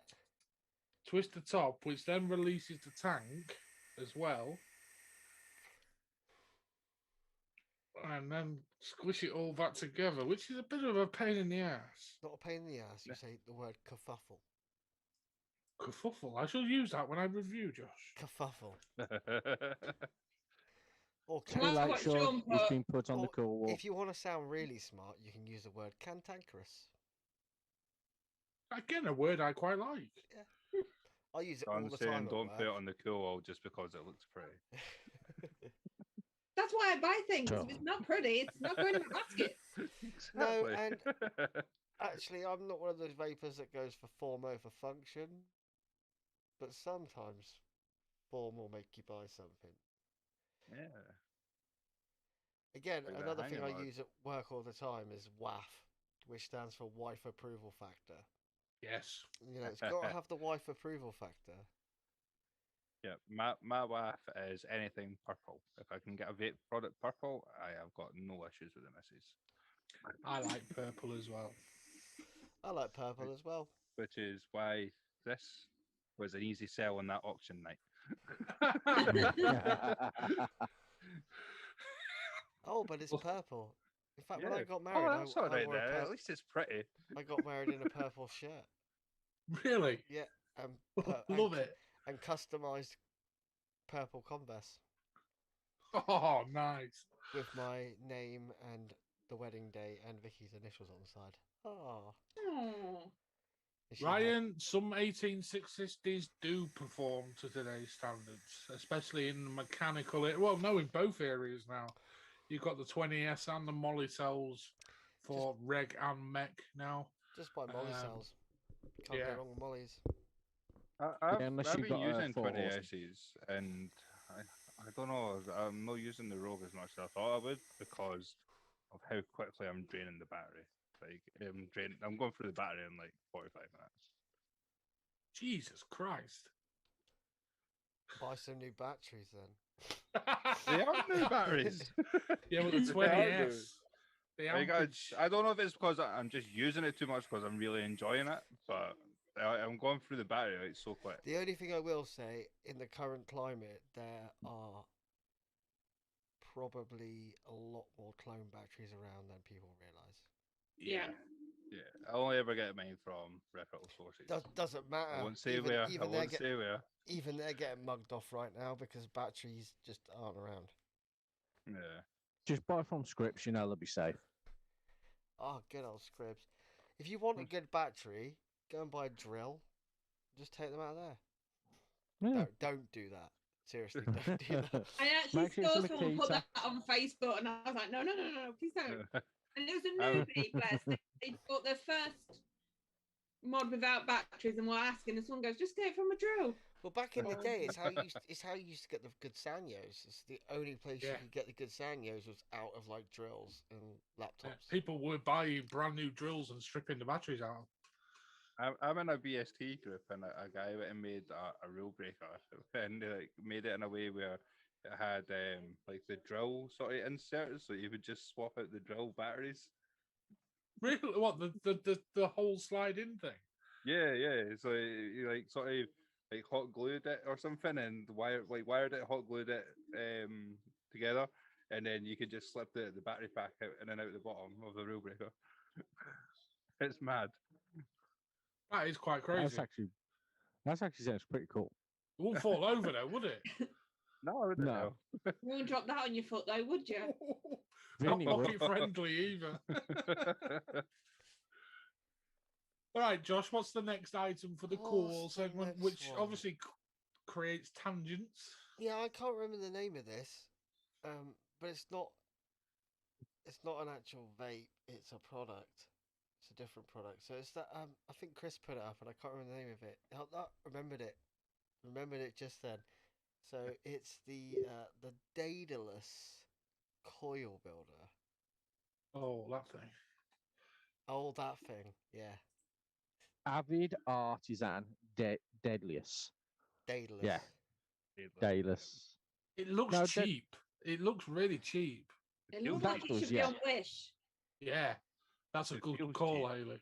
twist the top, which then releases the tank as well. And then squish it all back together, which is a bit of a pain in the ass. Not a pain in the ass. You Yeah. say the word kerfuffle. Kerfuffle. I shall use that when I review, Josh. Kerfuffle. Or Too Too That's late, what Sean. Sean It's put. been put on the Or cool wall. if you want to sound really smart, you can use the word cantankerous. Again, a word I quite like. I use it So all I'm the saying time. don't put it on the cool wall just because it looks pretty. That's why I buy things. Sure. If it's not pretty, it's not going in the basket. No, Exactly. Actually, I'm not one of those vapors that goes for form over function. But sometimes form will make you buy something. Yeah. Again, Like the another thing I hanging use at work all the time is WAF, which stands for wife approval factor. Yes. You know, it's got to have the wife approval factor. Yeah, my wife is anything purple. If I can get a vape product purple, I have got no issues with the missus. I like purple as well. I like purple as well. Which is why this was an easy sell on that auction night. Oh, but it's Well, purple. In fact, when I Yeah. got married, Oh, that's all I right wore a then. At least it's pretty. I got married in a purple shirt. Really? Yeah, and Love it. and customized purple Converse Oh, nice. with my name and the wedding day and Vicky's initials on the side. Oh, Oh. Ryan, some 1860s do perform to today's standards, especially in the mechanical. Well, no, in both areas now. You've got the 20S and the Molly cells for reg and mech now. just buy Molly Um, cells. Can't yeah. go wrong with Molly's. unless I've you've been got a using 4-horse. 20Ss, and I don't know. I'm not using the Rogue as much as I thought I would because of how quickly I'm draining the battery. Like I'm going through the battery in like 45 minutes. Jesus Christ. Buy some new batteries then. They are new batteries. Yeah, with the They are 20S. The Like, ampage. I don't know if it's because I'm just using it too much because I'm really enjoying it, but I'm going through the battery like so quick. The only thing I will say, in the current climate, there are probably a lot more clone batteries around than people realise. Yeah. Yeah. I only ever get mine from reputable sources. Doesn't matter. I won't say even, where. Even I they're won't say where. even they're getting mugged off right now because batteries just aren't around. Yeah. Just buy from Scripps, you know they'll be safe. Oh, good old Scribs. If you want a good battery, go and buy a drill. Just take them out of there. Yeah. Don't do that. Seriously, don't do that. I actually Make sure it's saw in a someone put Keter. that on Facebook, and I was like, no, please don't. And it was a newbie, bless. They bought their first mod without batteries and were asking, and someone goes, just get it from a drill. Well, back in the day, it's how you used to get the good Sanyos. It's the only place you Yeah. could get the good Sanyos was out of like drills and laptops. People were buying brand new drills and stripping the batteries out. I'm in a BST group, and a guy went and made a rule breaker, and they, like made it in a way where it had like the drill sort of inserts, so you would just swap out the drill batteries. Really? What, the whole slide-in thing? Yeah. So you like sort of like hot glued it or something, and wired it, hot glued it together, and then you could just slip the battery pack out in and out the bottom of the rule breaker. It's mad. That is quite crazy. That's actually sounds pretty cool. It wouldn't fall over though, would it? No, I wouldn't No. know. You wouldn't drop that on your foot though, would you? Not Vinny will. pocket friendly either. All right, Josh, what's the next item for the Coil What's the segment, next which one? obviously creates tangents? Yeah, I can't remember the name of this, but it's not. It's not an actual vape. It's a product. It's a different product. So it's that. I think Chris put it up, and I can't remember the name of it. Remembered it. Remembered it just then. So it's the Daedalus Coil builder. Oh, that thing. Oh, that thing. Yeah, Avid artisan Deadliest. Daedalus. Yeah. Daedalus. It looks No, cheap. It looks really cheap. It feels looks like that it does, should be yeah. on Wish. Yeah, that's a It good feels call, cheap. Haley.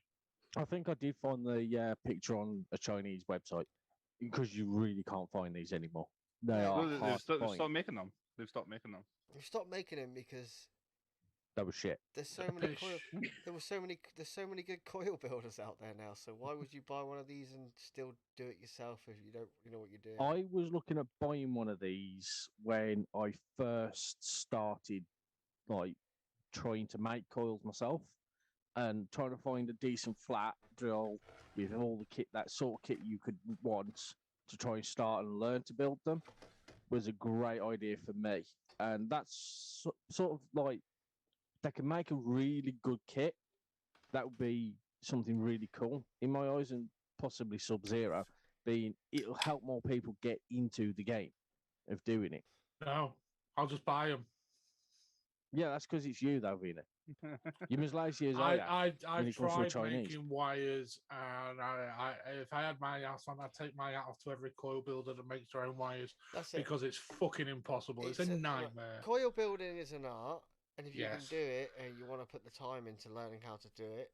I think I did find the picture on a Chinese website because you really can't find these anymore. They Yeah, are No, hard to they've find. stopped making them. They've stopped making them. We've stopped making them because That was shit. there's so many Pish. coil. There's so many good coil builders out there now. So why would you buy one of these and still do it yourself if you don't know what you're doing? I was looking at buying one of these when I first started, like trying to make coils myself and trying to find a decent flat drill with all the kit, that sort of kit you could want to try and start and learn to build them was a great idea for me. And that's sort of like they can make a really good kit. That would be something really cool in my eyes, and possibly Sub-Zero being it'll help more people get into the game of doing it. No, I'll just buy them. Yeah, that's because it's you, though, really. You're as lazy as I am. when I've it comes to a tried Chinese. making wires, and if I had my ass on, I'd take my hat off to every coil builder that makes their own wires That's it. because it's fucking impossible. It's a Right, nightmare. coil building is an art, and if you can Yes. do it, and you want to put the time into learning how to do it,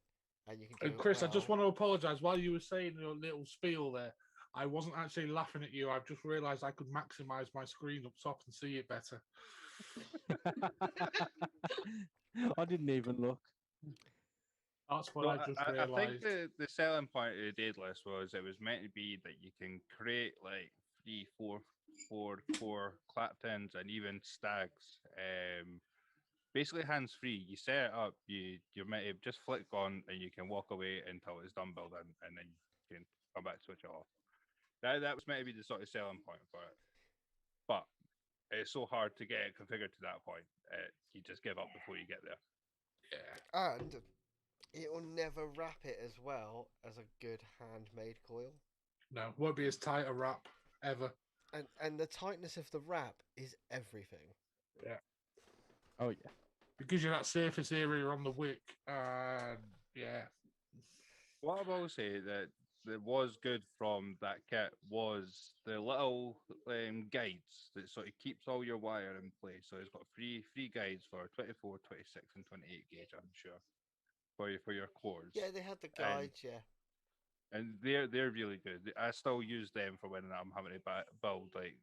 and you can do And it Chris, well, I just want to apologise. While you were saying your little spiel there, I wasn't actually laughing at you. I've just realised I could maximise my screen up top and see it better. I didn't even look. That's what Well, I just I realised. think the selling point of the Daedalus was it was meant to be that you can create like 3, 4, 4 claptons and even stags. Basically hands free. You set it up, you're meant to just flick on and you can walk away until it's done building, and then you can come back, switch it off. That was meant to be the sort of selling point for it. But it's so hard to get it configured to that point. You just give up before you get there. Yeah. and it will never wrap it as well as a good handmade coil. No, won't be as tight a wrap ever. And the tightness of the wrap is everything. Oh, yeah. It gives you that surface area on the wick, and yeah. What I've always said that was good from that kit was the little guides that sort of keeps all your wire in place. So it's got three guides for 24, 26, and 28 gauge, I'm sure, for your cores. Yeah, they had the guides, And they're really good. I still use them for when I'm having to build like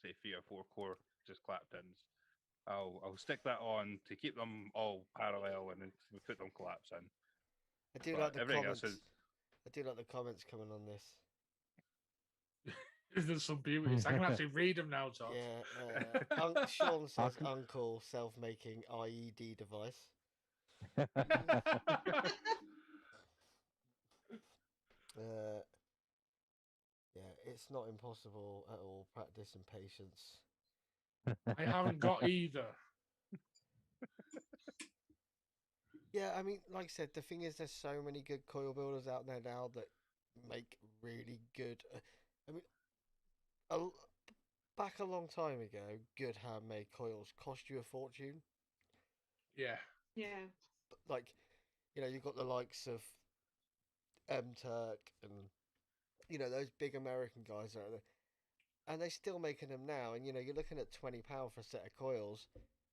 say 3 or 4 core just claptons. I'll stick that on to keep them all parallel and then we put them collapse in. I do But like the everything comments. else is I do like the comments coming on this. There's some beauties. I can actually read them now, Todd. Yeah, Sean says can- uncle self-making IED device. Yeah, it's not impossible at all. Practice and patience. I haven't got either. Yeah, I mean, like I said, the thing is, there's so many good coil builders out there now that make really good. I mean, back a long time ago, good handmade coils cost you a fortune. Yeah. Yeah. But like, you've got the likes of Turk and those big American guys out there, and they're still making them now. And you're looking at £20 for a set of coils.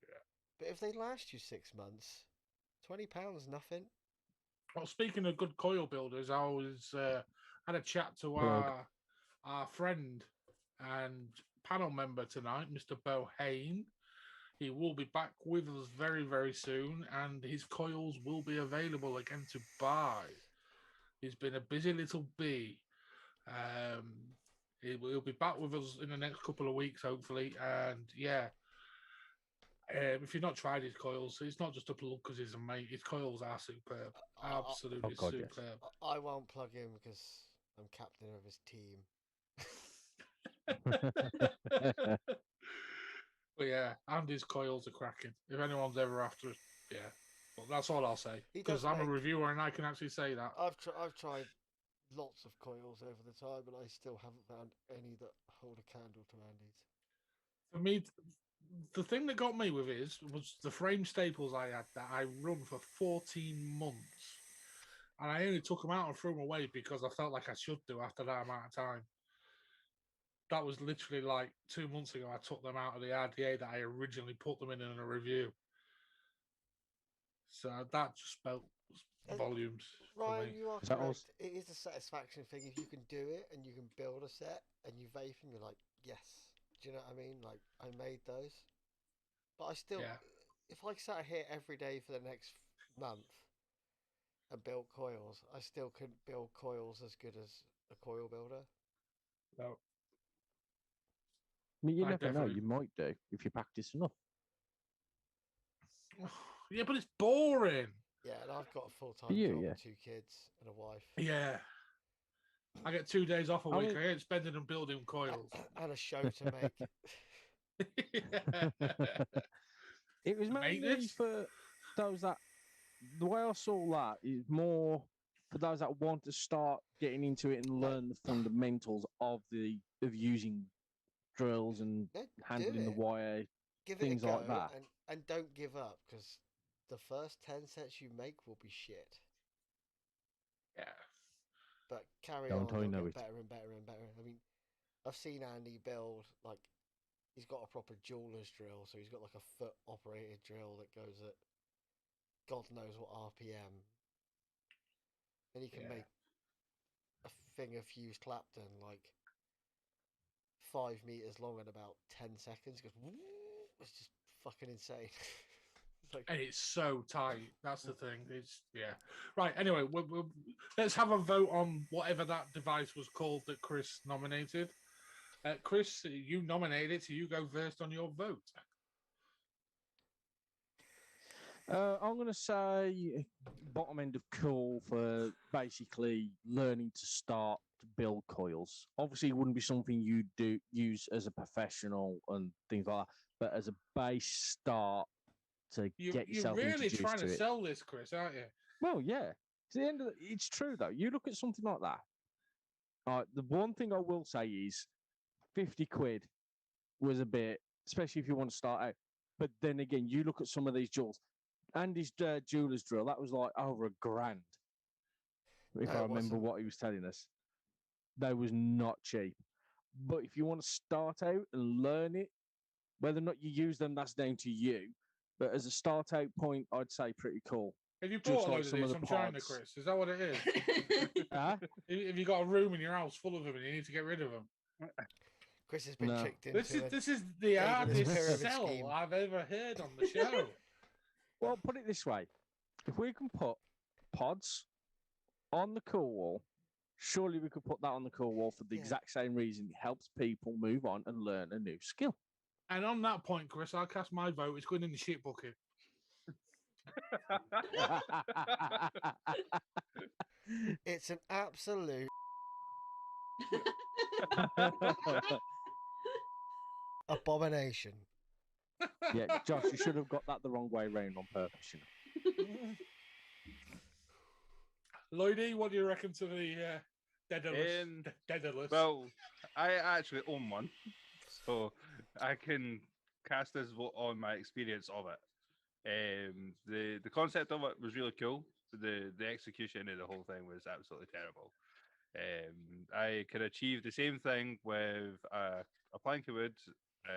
Yeah. But if they last you 6 months, £20 nothing. Well, speaking of good coil builders, I was had a chat to our friend and panel member tonight, Mr. Bohane. He will be back with us very, very soon, and his coils will be available again to buy. He's been a busy little bee. He'll be back with us in the next couple of weeks, hopefully. And yeah, if you've not tried his coils, it's not just a plug because he's a mate. His coils are superb, absolutely God, yes. superb. I won't plug him because I'm captain of his team. But yeah, Andy's coils are cracking. If anyone's ever after it, yeah. Well, that's all I'll say. He Because does I'm a make- reviewer and I can actually say that. I've tried lots of coils over the time, and I still haven't found any that hold a candle to Andy's. For me, the thing that got me with his was the frame staples I had that I run for 14 months. And I only took them out and threw them away because I felt like I should do after that amount of time. That was literally like 2 months ago. I took them out of the RDA that I originally put them in a review. So that just spoke volumes. Ryan, for me. you are Is that correct. us? It is a satisfaction thing if you can do it and you can build a set and you vape and you're like, yes. Do you know what I mean? Like, I made those. But I still, Yeah. if I sat here every day for the next month and built coils, I still couldn't build coils as good as a coil builder. No. I mean, you I never know. definitely- You might do if you practice enough. Yeah, but it's boring. Yeah, and I've got a full-time you, job yeah. and 2 kids and a wife. Yeah. I get 2 days off a I week. mean- I ain't spending them building coils. And a show to make. It was Mate, mainly this- for those that the way I saw that is more for those that want to start getting into it and learn the fundamentals of using drills and Yeah, do handling the it. wire. give it things a go like that. and don't give up because the first 10 sets you make will be shit. Yeah. But carry Don't on, I they'll know get it. better and better and better. I mean, I've seen Andy build like he's got a proper jeweler's drill, so he's got like a foot operated drill that goes at God knows what RPM, and he can Yeah. make a finger fused Clapton like 5 meters long in about 10 seconds. He goes, "Woo!" It's just fucking insane. It's like, And it's so tight. That's the thing. It's yeah. Right. Anyway, let's have a vote on whatever that device was called that Chris nominated. Chris, you nominated it, so you go first on your vote. I'm going to say bottom end of cool for basically learning to start to build coils. Obviously, it wouldn't be something you do use as a professional and things like that, but as a base start to You're get yourself really introduced trying to to it. sell this, Chris, aren't you? Well, yeah. It's the end of it's true though. You look at something like that. The one thing I will say is 50 quid was a bit, especially if you want to start out. But then again, you look at some of these jewels. Andy's jeweler's drill, that was like over $1,000. If No, I it remember wasn't. what he was telling us. That was not cheap. But if you want to start out and learn it, whether or not you use them, that's down to you. But as a start out point, I'd say pretty cool. Have you Just bought a like load of some of this the from China, pods. Chris? Is that what it is? Huh? Have you got a room in your house full of them and you need to get rid of them? Chris has been No. tricked into This is the Daedalus hardest pyramid sell scheme. I've ever heard on the show. Well, put it this way. If we can put pods on the cool wall, surely we could put that on the cool wall for the Yeah. exact same reason. It helps people move on and learn a new skill. And on that point, Chris, I'll cast my vote. It's going in the shit bucket. It's an absolute abomination. Yeah, Josh, you should have got that the wrong way round on purpose. You know? Lloydie, what do you reckon to the Daedalus? Daedalus. Well, I actually own one, so I can cast this vote on my experience of it. The concept of it was really cool. The execution of the whole thing was absolutely terrible. I could achieve the same thing with a plank of wood,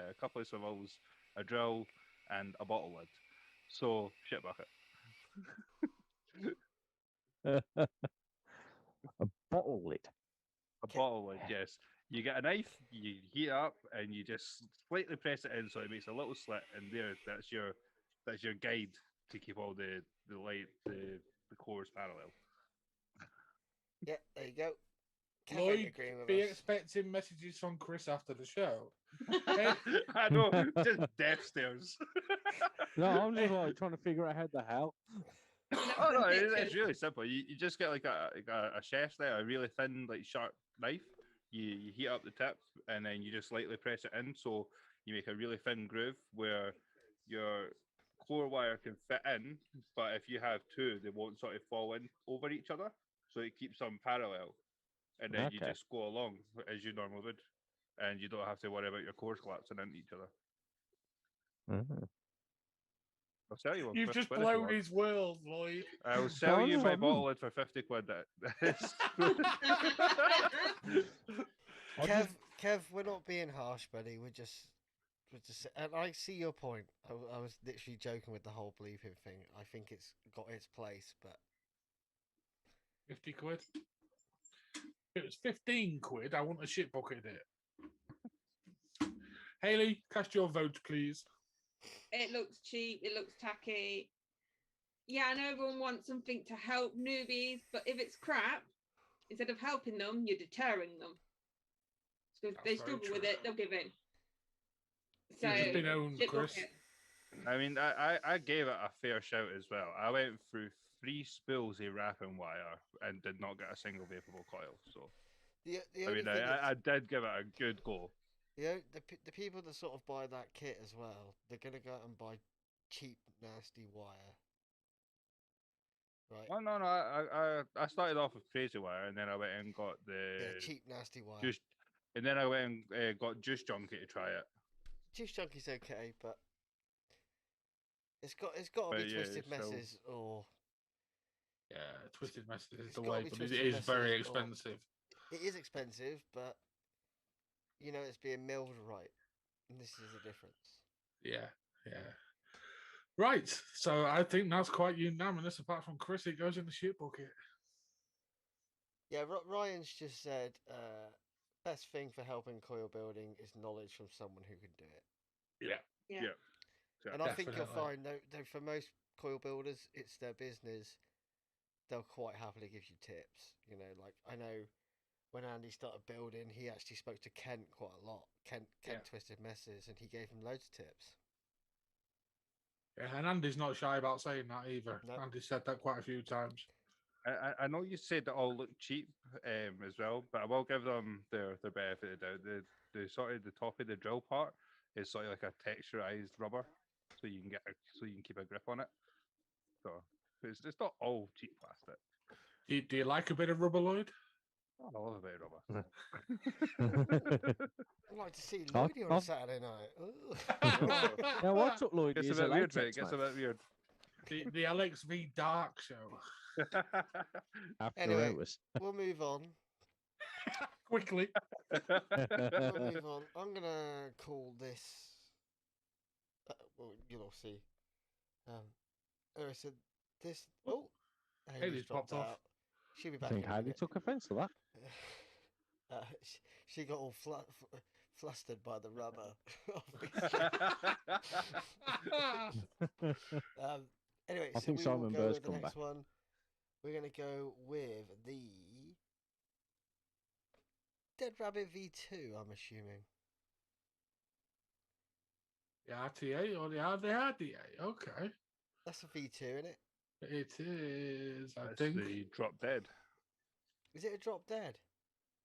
a couple of swivels, a drill, and a bottle lid. So shit bucket. A bottle lid. A bottle lid, yes. You get a knife, you heat it up, and you just slightly press it in so it makes a little slit, and there, that's your guide to keep all the cores parallel. Yeah, there you go. Kev ain't Lloyd, agreeing with be us. expecting messages from Chris after the show. I know, just death stares. No, I'm just like trying to figure out how the hell. Oh no, it's really simple. You just get like a chef's there, a really thin, like sharp knife. You heat up the tip, and then you just lightly press it in, so you make a really thin groove where your core wire can fit in. But if you have two, they won't sort of fall in over each other, so it keeps them parallel. And then you Okay. just go along as you normally would, and you don't have to worry about your cores collapsing into each other. Mhm. I'll sell you one. You've for just 50 quid if you blown want. his world, Lloyd. I'll sell I'm you just my like, bottle lid for 50 quid. Kev, we're not being harsh, buddy. We're just, and I see your point. I was literally joking with the whole bleeping thing. I think it's got its place, but 50 quid. If it was 15 quid, I want a shit bucket it. Hayley, cast your vote, please. It looks cheap. It looks tacky. Yeah, I know everyone wants something to help newbies, but if it's crap, instead of helping them, you're deterring them. So if That's they very struggle true. with it, they'll give in. So, You've just been owned, shit Chris. bucket. I mean, I gave it a fair shout as well. I went through 3 spools of wrapping wire and did not get a single vaporable coil. So, the I only mean, thing I did give it a good go. the people that sort of buy that kit as well, they're gonna go out and buy cheap, nasty wire. Right? Oh no, I started off with crazy wire, and then I went and got the Cheap, nasty wire. juice, and then I went and got Juice Junkie to try it. Juice Junkie's okay, but It's got to But be yeah, Twisted so- Messes or Yeah, Twisted Messes is It's the gotta way, be but it Twisted is very Messes or- expensive. it is expensive, but you know it's being milled right, and this is the difference. Yeah, yeah. Right, so I think that's quite unanimous. Apart from Chris, it goes in the shit bucket. Yeah, Ryan's just said best thing for helping coil building is knowledge from someone who can do it. Yeah, Yeah. And I think you'll Definitely. find though for most coil builders, it's their business. They'll quite happily give you tips. You know, like I know when Andy started building, he actually spoke to Kent quite a lot. Kent Yeah. Twisted Messes, and he gave him loads of tips. yeah, and Andy's not shy about saying that either. No. Andy said that quite a few times. I know you said it all look cheap as well, but I will give them their benefit of the doubt. The sort of the top of the drill part is sort of like a texturized rubber, so you can so you can keep a grip on it. So it's not all cheap plastic. Do you like a bit of rubber, Lloyd? Oh, I love a bit of rubber. I'd like to see I've- Lloydie on a I've- Saturday night. Ooh. Now, what took Lloyd Gets is a a bit weird, mate. latex, Gets a mate. bit weird. the LXV Dark Show. After Anyway. hours. We'll move on. Quickly. We'll move on. I'm gonna call this. Well, you'll all see. Anyway, so this. Oh, Haley's Haley's dropped popped off. out. She'll be I back think in a Heidi minute. took offence to that. She got all flustered by the rubber. Anyway, I so think we Simon will go Burr's with the come next back. one. We're gonna go with the Dead Rabbit V2. I'm assuming. The RTA or the RDA? Okay. That's a V2, isn't it? It is, I That's think. the drop dead. Is it a drop dead?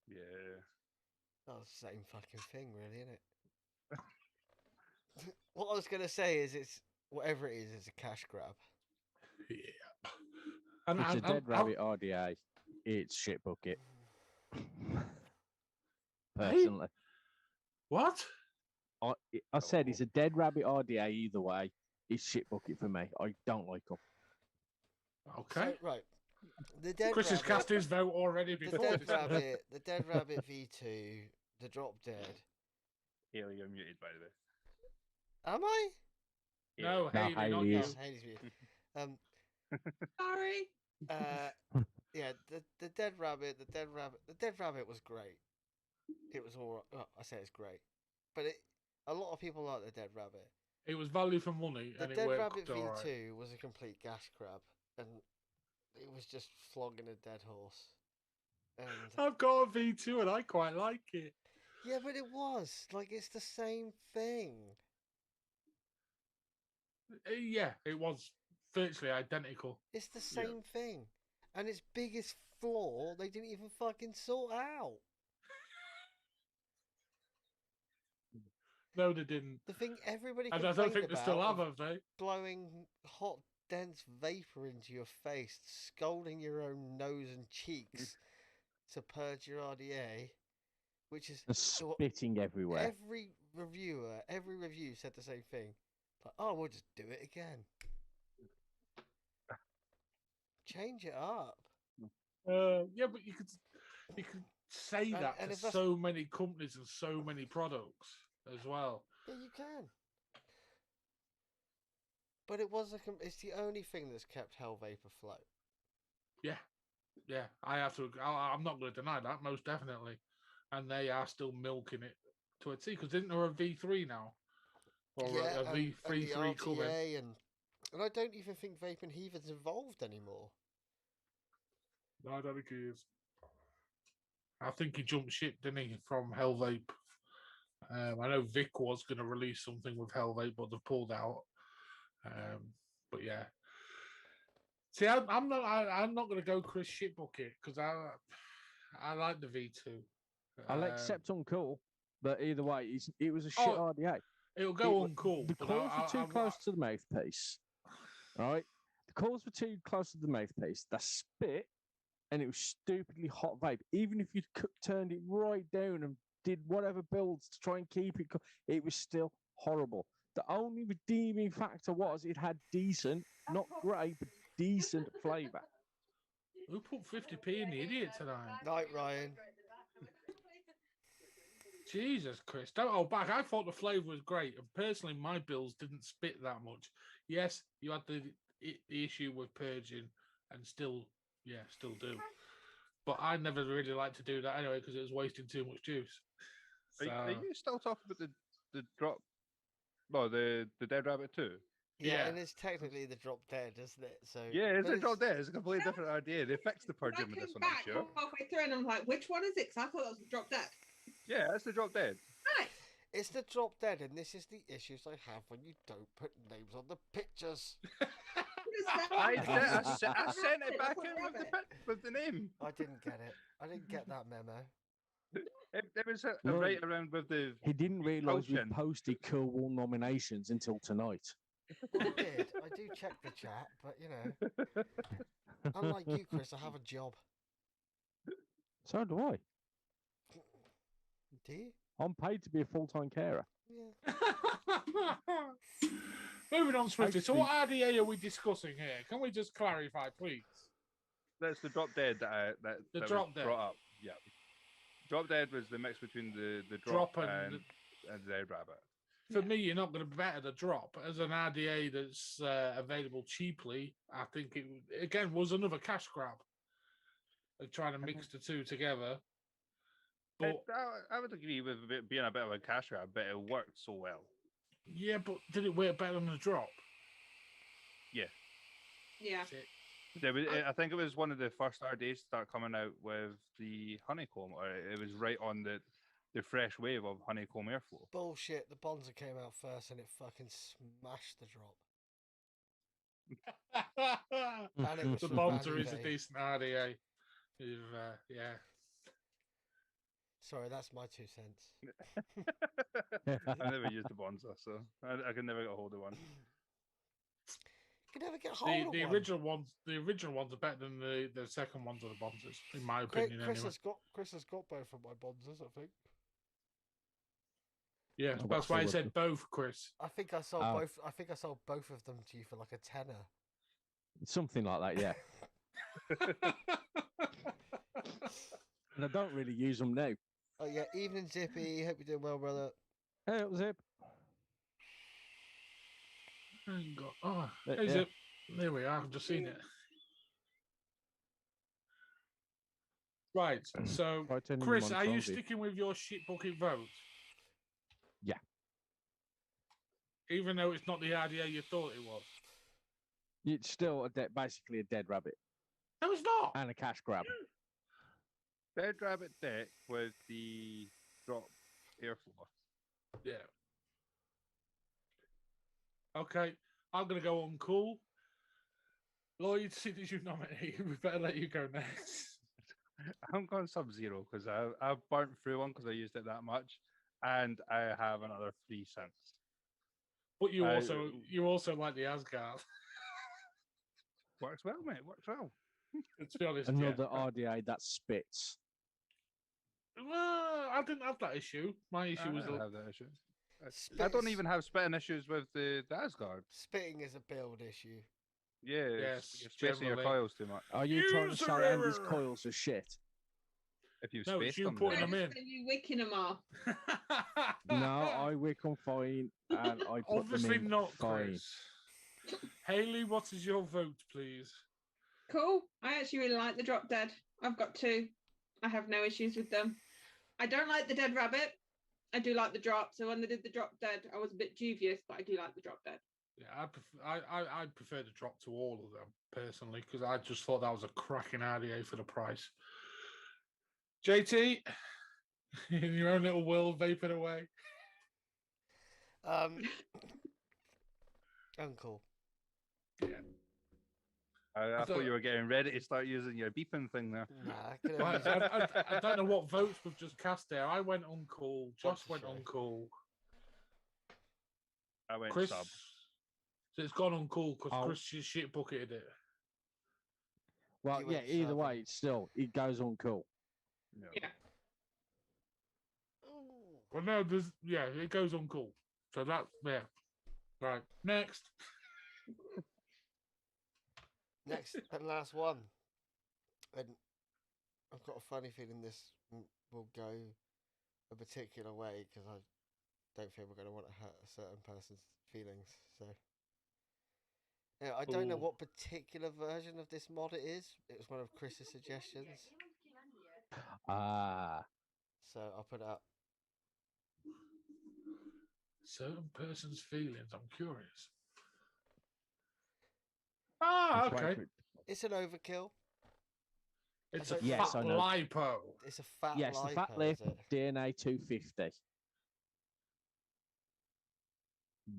Yeah. Oh, it's the same fucking thing, really, isn't it? What I was gonna say is, it's whatever it is, it's a cash grab. Yeah. And, It's a and- dead and- rabbit RDA. It's shit bucket. Personally, What? I said it's a dead rabbit RDA either way. It's shit bucket for me. I don't like them. Okay. So, right, the dead Chris has rabbit, cast his vote already the before dead this. rabbit, the dead rabbit V2, the drop dead. Haley, you're muted, by the way. Am I? No, No, Haley, not Haley you. Oh, is. Haley's muted. Sorry. Yeah, the dead rabbit, the dead rabbit was great. It was all right. Well, I say it's great, but a lot of people like the dead rabbit. It was value for money, The and it dead worked rabbit all right. V2 was a complete gas grab, and it was just flogging a dead horse. And I've got a V2 and I quite like it. yeah, but it was like it's the same thing. Yeah, it was virtually identical. It's the Yeah. same thing, and its biggest flaw they didn't even fucking sort out. No, they didn't. The thing everybody And I complained don't think they still about have, of have they? blowing hot, dense vapor into your face, scalding your own nose and cheeks to purge your RDA, which is And what spitting everywhere. every review said the same thing. Like, oh, we'll just do it again. Change it up. Yeah, but you could say And- that and to if that's- so many companies and so many products as well. Yeah, you can. But it was it's the only thing that's kept Hell Vapor afloat. Yeah, I have to. I'm not going to deny that, most definitely. And they are still milking it to a T because isn't there a V3 now? Or yeah, a and V3 the coming? RTA and I don't even think Vape and Heaven's involved anymore. No, I don't think he is. I think he jumped ship, didn't he, from Hell Vape? I know Vic was going to release something with Hell Vape, but they've pulled out. But yeah. See, I'm not going to go Chris shit bucket because I like the V2. I'll accept uncool, but either way, it was a shit Oh, RDA. It'll go It- uncool. The but coils were too I'm- close to the mouthpiece. Right? The coils were too close to the mouthpiece. That spit, and it was stupidly hot vape. Even if you turned it right down and did whatever builds to try and keep it, it was still horrible. The only redeeming factor was it had decent, not great, but decent flavour. Who put 50p in the idiot tonight? Night, Ryan. Jesus, Chris, don't hold back. I thought the flavour was great, and personally, my bills didn't spit that much. Yes, you had the issue with purging, and still do. But I never really liked to do that anyway because it was wasting too much juice. Are you still talking about the drop? No, the Dead Rabbit too. Yeah, Yeah. and it's technically the drop dead, isn't it? So Yeah, it's but a drop dead. It's a completely different idea. They fixed the I purging with came this one, I'm back sure. halfway through and I'm like, which one is it? 'Cause I thought that was drop dead. Yeah, it's the drop dead. Right. It's the drop dead, and this is the issues I have when you don't put names on the pictures. I sent it back in with the name. I didn't get it. I didn't get that memo. It was No, right around with the. He didn't realise we Potion. posted Cool Wall nominations until tonight. I did. I do check the chat, but you know, unlike you, Chris, I have a job. So do I. Do you? I'm paid to be a full-time carer. Yeah. Moving on swiftly. So, Actually- what RDA are we discussing here? Can we just clarify, please? That's the drop dead that The was drop dead. brought up. Yeah, drop dead was the mix between the Drop drop, and and the Dead Rabbit. For me, you're not going to better the drop as an RDA that's available cheaply. I think it again was another cash grab of trying to mix the two together. But I would agree with it being a bit of a cash grab, but it worked so well. yeah, but did it work better than the drop? Yeah. That's it. There was, I think it was one of the first RDAs to start coming out with the honeycomb, or it was right on the fresh wave of honeycomb airflow. Bullshit. The Bonza came out first, and it fucking smashed the drop. And it was The for Bonza Value is a Day. decent RDA. Yeah. Sorry, that's my 2 cents. I never used the Bonza, so I could never get a hold of one. You can never get hold of The one. original ones are better than the second ones of the Bonzas, in my Chris, opinion. Chris Anyway. has got both of my Bonzas, I think. Yeah, Oh, that's well, why I so said would- both, Chris. I think I sold Oh. both. I think I sold both of them to you for like a tenner. Something like that, yeah. And I don't really use them now. Oh yeah, evening Zippy. Hope you're doing well, brother. Hey, it was it. Hang on. Oh, Yeah. is it? There we are. I've just seen it. Right. So, Titanium Chris, are you Monsanto. sticking with your shit bucket vote? Yeah. Even though it's not the idea you thought it was. It's still basically a dead rabbit No, it's not. and a cash grab. Dead Rabbit deck with the drop airflow. Yeah. Okay, I'm gonna go on cool. Lloyd, since you nominated, we better let you go next. I'm going Sub-Zero because I burnt through one because I used it that much, and I have another 3 cents. But you I- also like the Asgard. Works well, mate. Works well. To be honest, Another yeah. RDA that spits. Well, I didn't have that issue. My issue was I don't have that issue. I Spit don't is- even have spitting issues with the Asgard. Spitting is a build issue. Yeah, Yes, you're spacing your generally. coils too much. Are you trying to Use say the Andy's river. coils are shit? If you No, space it's you them, putting then. them in. Are you wicking them off? No, I wick them fine and I put Obviously them in not, fine. Chris. Haley, what is your vote, please? Cool. I actually really like the drop dead. I've got 2. I have no issues with them. I don't like the dead rabbit. I do like the drop. So when they did the drop dead, I was a bit dubious, but I do like the drop dead. Yeah, I prefer the drop to all of them personally because I just thought that was a cracking RDA for the price. JT, in your own little world, vaping away. Uncle. Yeah. I thought- thought you were getting ready to start using your beeping thing there. Nah, I could Right, only- I don't know what votes we've just cast there. I went on call. Josh What's the went show? on call. I went Chris, sub. so it's gone on call because Oh. Chris just shit bucketed it. Well, You yeah, went either sub way, and- it's still, it goes on cool. No. Yeah. Ooh. Well, no, it goes on call. So that, yeah. Right. Next. Next and last one. And I've got a funny feeling this will go a particular way because I don't feel we're going to want to hurt a certain person's feelings. So, yeah, I don't know Ooh. what particular version of this mod it is. It was one of Chris's suggestions, Ah, so I'll put it up. Certain person's feelings. I'm curious. I'm Ah, just waiting okay. for it. It's an overkill. It's I a don't know. Yes, fat I know. lipo. It's a fat Yes, the fat lipo, lip is it? DNA 250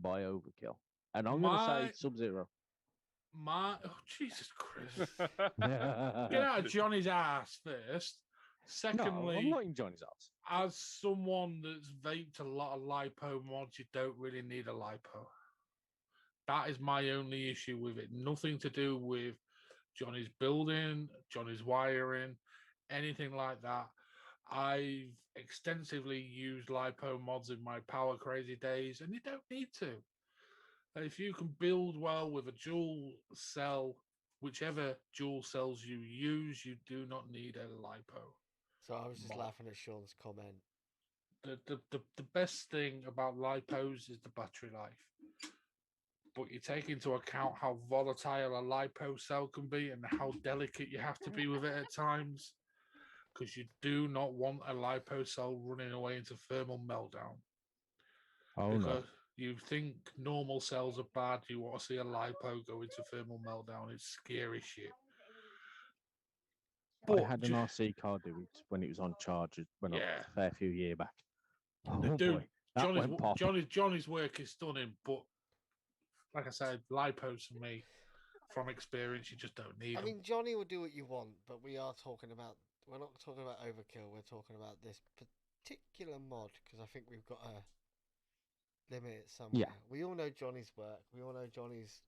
by Overkill. And I'm going to say My- Sub-Zero. Oh, Jesus Christ. Get out of Johnny's ass first. No, Secondly, I'm not in Johnny's ass. as someone that's vaped a lot of lipo mods, you don't really need a lipo. That is my only issue with it. Nothing to do with Johnny's building, Johnny's wiring, anything like that. I've extensively used lipo mods in my power crazy days, and you don't need to. If you can build well with a dual cell, whichever dual cells you use, you do not need a lipo. So I was just Mod. laughing at Sean's comment. The best thing about lipos is the battery life. But you take into account how volatile a lipo cell can be and how delicate you have to be with it at times, because you do not want a lipo cell running away into thermal meltdown. Oh, Because you think normal cells are bad, you want to see a lipo go into thermal meltdown. It's scary shit. no. I But had an RC car do it when it was on charge when yeah, a fair few years back. they Oh, do. boy. That went pop. Johnny's work is stunning, but like I said, lipos for me, from experience, you just don't need I them. mean, Johnny will do what you want, but we're not talking about overkill. We're talking about this particular mod because I think we've got to limit it somewhere. Yeah. We all know Johnny's work. We all know Johnny's.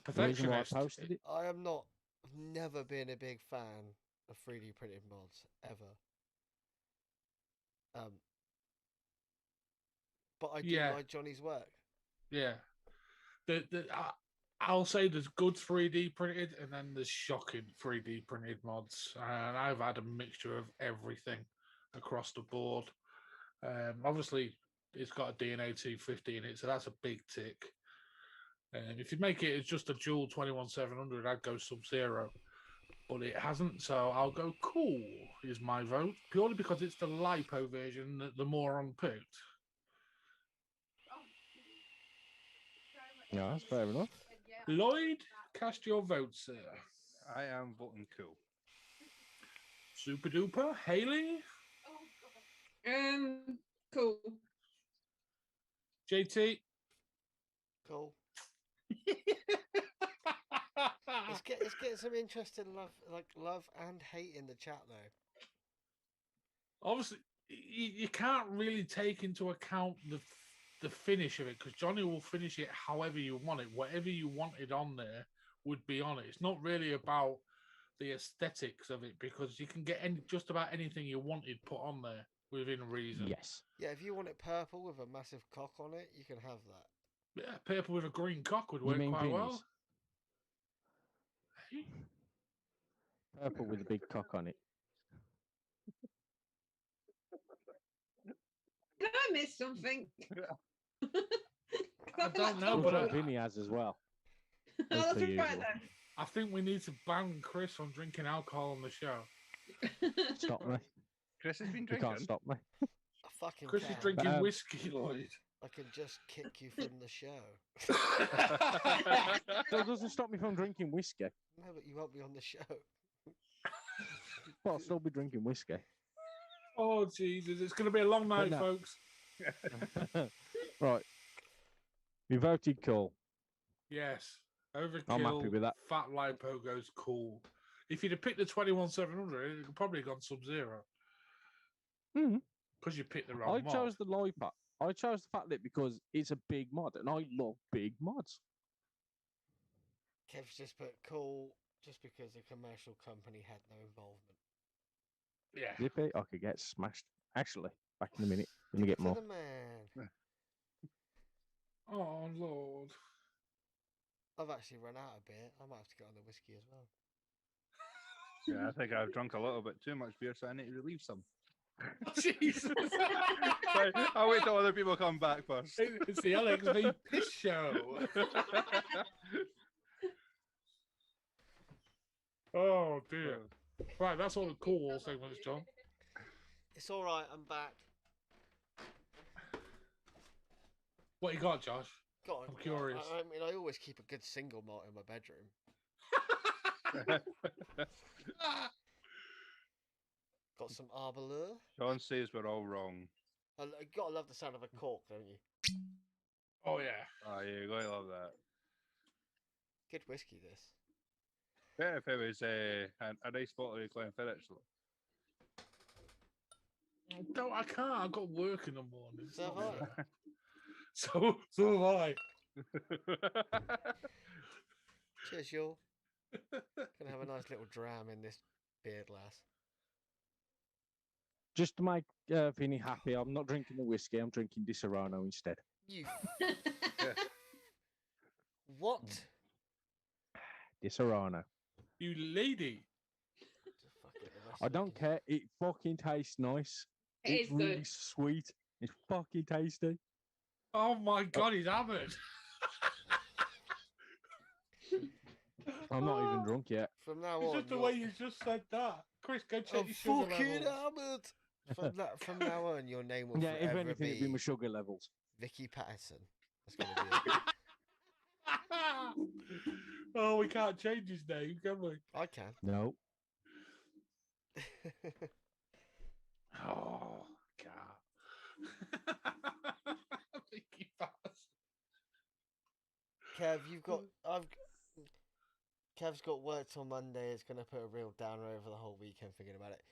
A The reason why I perfectionist. posted it, I am not. I've never been a big fan of 3D printed mods ever. But I do Yeah. like Johnny's work. Yeah. I'll say there's good 3D printed and then there's shocking 3D printed mods. And I've had a mixture of everything across the board. Obviously, it's got a DNA 250 in it, so that's a big tick. If you make it as just a dual 21700, I'd go Sub-Zero. But it hasn't, so I'll go Cool is my vote, purely because it's the lipo version that the moron picked. yeah, that's fair enough. Lloyd, cast your vote, sir. I am voting cool. Super duper. Haley, Cool. JT. Cool. It's getting some interesting love and hate in the chat though. Obviously, you can't really take into account the finish of it because Johnny will finish it however you want it. Whatever you wanted on there would be on it. It's not really about the aesthetics of it because you can get just about anything you wanted put on there within reason. Yes. Yeah, if you want it purple with a massive cock on it, you can have that. Yeah, purple with a green cock would You work mean quite well. Vinny's? Purple with a big cock on it. Did I miss something? I don't know, Looks but like Vinny has as well. Oh, that's per right usual. then. I think we need to ban Chris from drinking alcohol on the show. Stop me. Chris has been You drinking. can't stop me. I fucking Chris can. is drinking Um, whiskey, Lloyd. I can just kick you from the show. Still doesn't stop me from drinking whiskey. No, but you won't be on the show. But I'll still be drinking whiskey. Oh, Jesus. It's going to be a long night, no. folks. Right. We voted cool. Yes. Overkill. I'm happy with that. Fat lipo goes cool. If you'd have picked the 21700, it could probably have gone Sub-Zero. Mhm. Because you picked the I wrong mod. chose the lipo. I chose the fat lip because it's a big mod, and I love big mods. Kev's just put cool just because the commercial company had no involvement. Yeah. Zippy, I could get smashed. Actually, back in a minute. Let me get To more. the man. Oh Lord. I've actually run out of beer. I might have to get on the whiskey as well. Yeah, I think I've drunk a little bit too much beer, so I need to relieve some. Jesus. Right, I'll wait till other people come back first. It's the LXV piss show. Oh dear. Right, that's all the cool segments, John. It's all right. I'm back. What you got, Josh? Go on. I'm curious. I mean, I always keep a good single malt in my bedroom. Got some Arbor. Sean says we're all wrong. You gotta love the sound of a cork, don't you? Oh yeah. Oh, yeah, you're going to love that. Good whiskey, this. Better if it was a nice bottle of Glenfiddich. No, I can't. I've got work in the morning. So have I. So have I. Cheers, y'all. Gonna have a nice little dram in this beer glass. Just to make Vinny happy, I'm not drinking the whiskey. I'm drinking Di Serrano instead. You. What? Di Serrano. You lady. Fuck it, the rest I of don't it. care. It fucking tastes nice. It It's is really good. sweet. It's fucking tasty. Oh my god, he's hammered. I'm not even drunk yet. From now It's on, just the you're- way you just said that. Chris, go check I'm your sugar fucking levels. hammered. From now on, your name will Yeah, if forever anything, it'd be be my sugar levels. Vicky Patterson. That's gonna be it. Oh, we can't change his name, can we? I can. No. Oh, God. Vicky Patterson. Kev, Kev's got work till Monday. It's gonna put a real downer over the whole weekend thinking about it.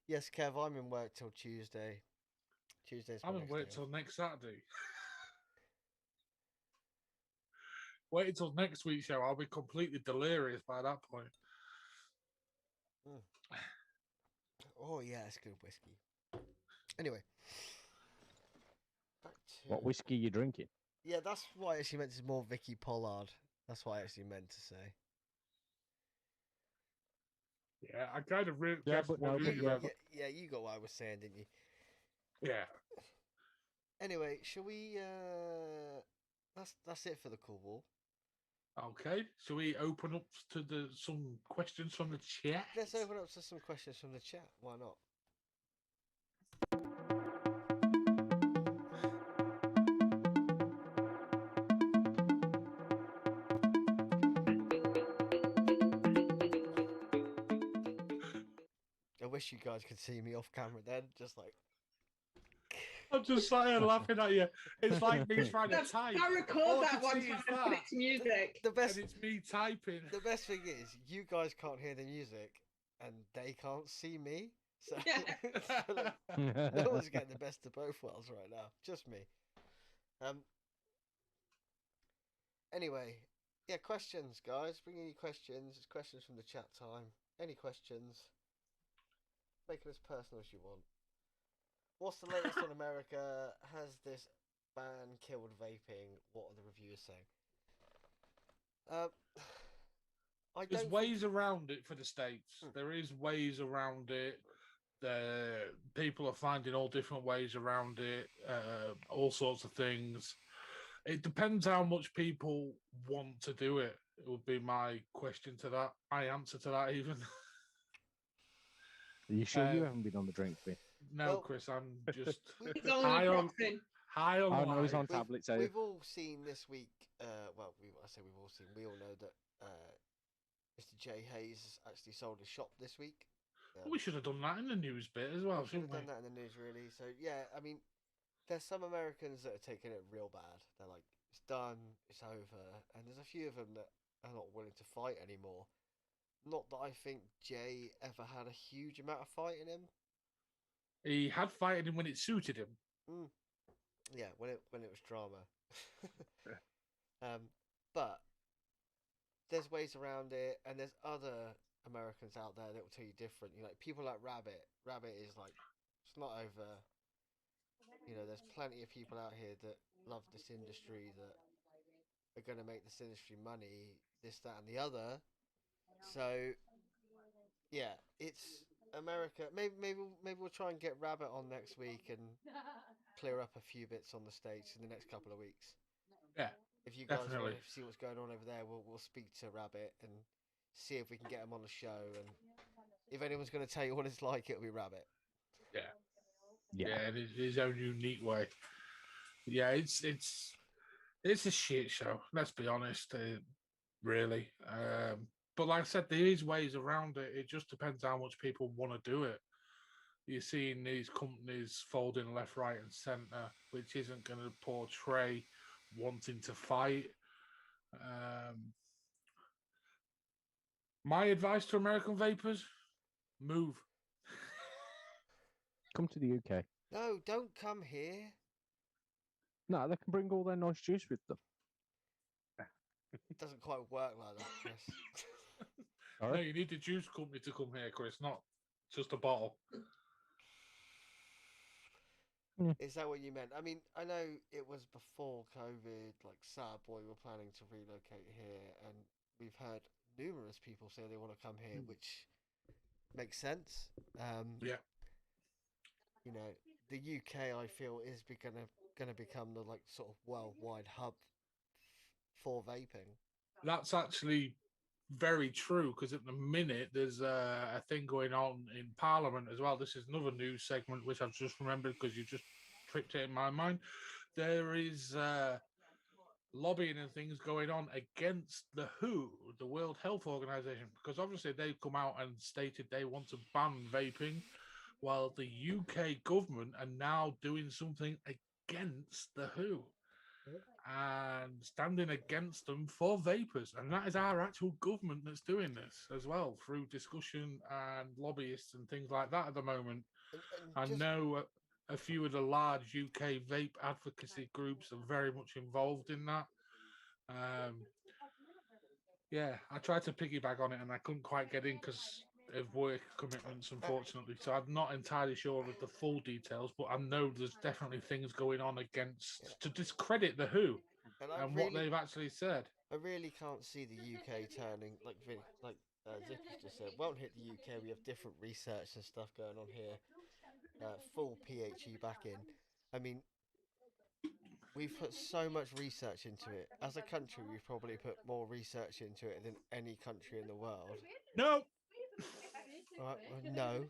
Yes, Kev, I'm in work till Tuesday. Tuesday's my I haven't next waited day till off. next Saturday. Wait until next week's show. I'll be completely delirious by that point. Oh yeah, it's good whiskey. Anyway, back to What whiskey you drinking? yeah, that's what I actually meant. Is more Vicky Pollard. That's what I actually meant to say. Yeah, I kind of really Yeah, guessed but what no, you but were yeah. about. Yeah, you got what I was saying, didn't you? Yeah. Anyway, shall we? That's it for the cool wall. Okay. Shall we open up to some questions from the chat? Let's open up to some questions from the chat. Why not? I wish you guys could see me off camera then, just like. I'm just sat here laughing at you. It's like me trying to That's, type. I record All I that can one see time is and put it that, to music. The best, and it's me typing. the best thing is you guys can't hear the music, and they can't see me. So, so, like, no one's getting the best of both worlds right now. Just me. Anyway, yeah, questions, guys. Bring any questions. It's questions from the chat time. Any questions? Make it as personal as you want. What's the latest on America? Has this ban killed vaping? What are the reviewers saying? I There's don't ways think... around it for the States. There is ways around it. People are finding all different ways around it, all sorts of things. It depends how much people want to do it. It would be my question to that. My answer to that, even. Are you sure you Um, haven't been on the drink, Vin? No, Well, Chris, I'm just He's on high on naproxen. high on Oh, no, he's life. on tablets. eh? We've all seen this week. Well, I say we've all seen. We all know that Mr. J Hayes actually sold his shop this week. We should have done that in the news bit as well, We should shouldn't have we? done that in the news, really. So yeah, I mean, there's some Americans that are taking it real bad. They're like, it's done, it's over, and there's a few of them that are not willing to fight anymore. Not that I think Jay ever had a huge amount of fight in him. He had fighting him when it suited him. Yeah, when it was drama. But there's ways around it, and there's other Americans out there that will tell you different. You know, like people like Rabbit. Rabbit is like, it's not over. You know, there's plenty of people out here that love this industry that are going to make this industry money, this, that, and the other. So, yeah, it's America. Maybe we'll try and get Rabbit on next week and clear up a few bits on the States in the next couple of weeks. Yeah, If you guys definitely. want to see what's going on over there, we'll speak to Rabbit and see if we can get him on the show. And if anyone's going to tell you what it's like, it'll be Rabbit. Yeah, Yeah. in his own unique way. Yeah, it's a shit show. Let's be honest, really. But like I said, there is ways around it. It just depends how much people want to do it. You're seeing these companies folding left, right, and centre, which isn't going to portray wanting to fight. My advice to American Vapers: move. Come to the UK. No, don't come here. No, they can bring all their nice juice with them. It doesn't quite work like that, Chris. No, you need the juice company to come here, Chris, not just a bottle. Is that what you meant? I mean, I know it was before COVID, like Sad Boy were planning to relocate here, and we've heard numerous people say they want to come here, which makes sense. Yeah. You know, the UK, I feel, is gonna become the like sort of worldwide hub for vaping. That's actually very true because at the minute there's a thing going on in Parliament as well. This is another news segment which I've just remembered because you just tripped it in my mind. There is lobbying and things going on against the WHO, the World Health Organization, because obviously they've come out and stated they want to ban vaping, while the UK government are now doing something against the WHO and standing against them for vapors. And that is our actual government that's doing this as well through discussion and lobbyists and things like that at the moment. I know a few of the large UK vape advocacy groups are very much involved in that. Yeah, I tried to piggyback on it and I couldn't quite get in because of work commitments, unfortunately. So I'm not entirely sure of the full details, but I know there's definitely things going on against to discredit the WHO and what they've actually said. I really can't see the UK turning like Zippy's just said. Won't hit the UK. We have different research and stuff going on here. Full PHE back in. I mean, we've put so much research into it. As a country, we've probably put more research into it than any country in the world. No. No.